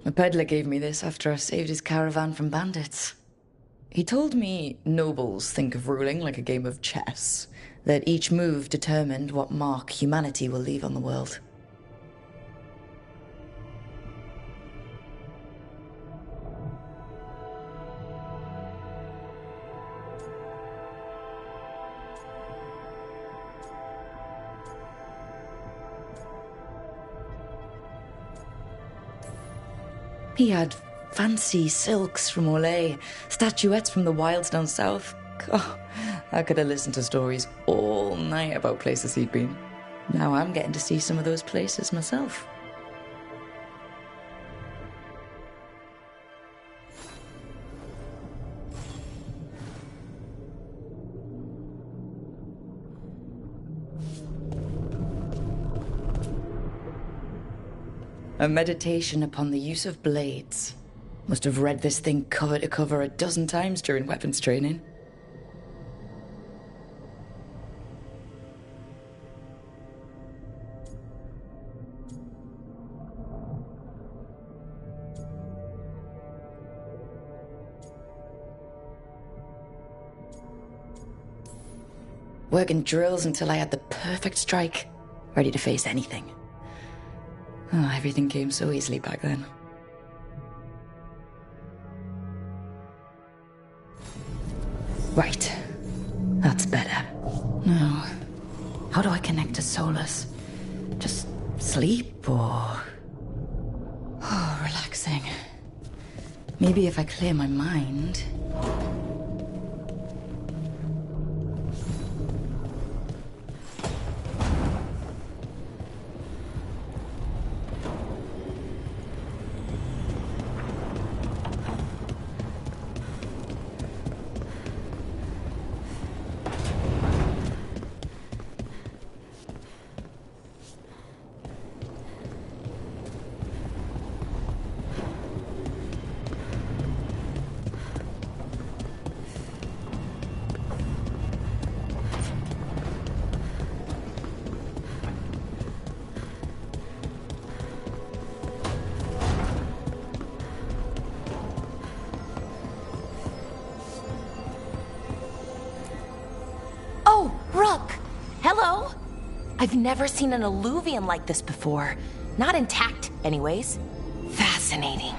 A peddler gave me this after I saved his caravan from bandits. He told me nobles think of ruling like a game of chess, that each move determined what mark humanity will leave on the world. He had fancy silks from Olay, statuettes from the wilds down south. God, I could have listened to stories all night about places he'd been. Now I'm getting to see some of those places myself. A meditation upon the use of blades. Must have read this thing cover to cover a dozen times during weapons training. Working drills until I had the perfect strike, ready to face anything. Oh, everything came so easily back then. Right. That's better. Now, how do I connect to Solus? Just Sleep or... Oh, relaxing. Maybe if I clear my mind... Hello? I've never seen an illuvian like this before. Not intact, anyways. Fascinating.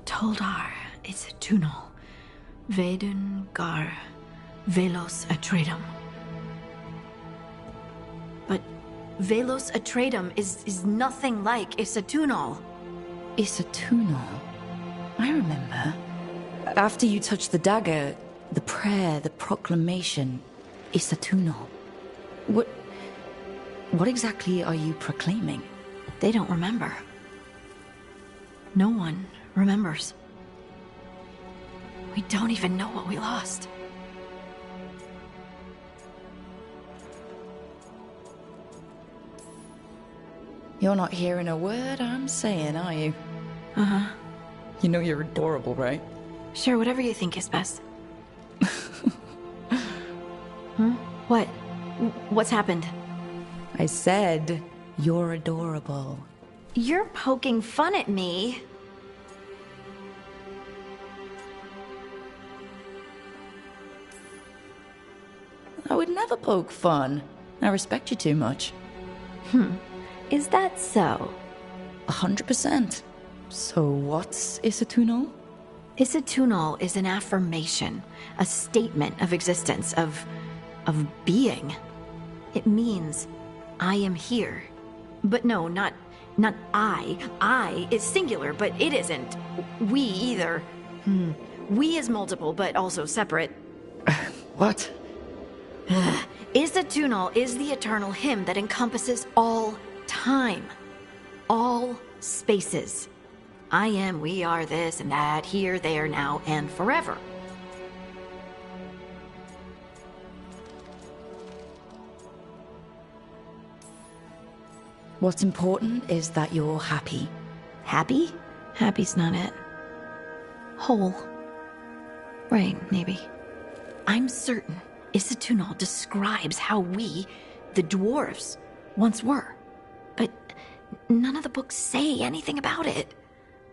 Toldar, it's a tunnel. Veilguard, Velos Atreidim. But Velos Atreidim is nothing like Isatunal. Isatunal? I remember. After you touched the dagger, the prayer, the proclamation, Isatunal. What exactly are you proclaiming? They don't remember. No one remembers. We don't even know what we lost. You're not hearing a word I'm saying, are you? Uh-huh. You know you're adorable, right? Sure, whatever you think is best. Huh? What? What's happened? I said, you're adorable. You're poking fun at me. I would never poke fun. I respect you too much. Is that so? 100%. So what's Isatunal? Isatunal is an affirmation, a statement of existence, of being. It means, I am here. But no, not I. I is singular, but it isn't. We either. We is multiple, but also separate. What? Isatunal is the eternal hymn that encompasses all time. All spaces. I am, we are, this and that, here, there, now, and forever. What's important is that you're happy. Happy? Happy's not it. Whole. Right, maybe. I'm certain Isatunal describes how we, the dwarves, once were. But none of the books say anything about it.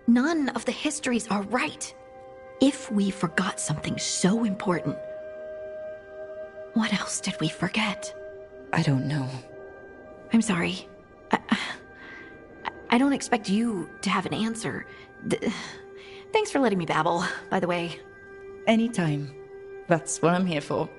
None of the histories are right. If we forgot something so important, what else did we forget? I don't know. I'm sorry. I don't expect you to have an answer. Thanks for letting me babble, by the way. Anytime. That's what I'm here for.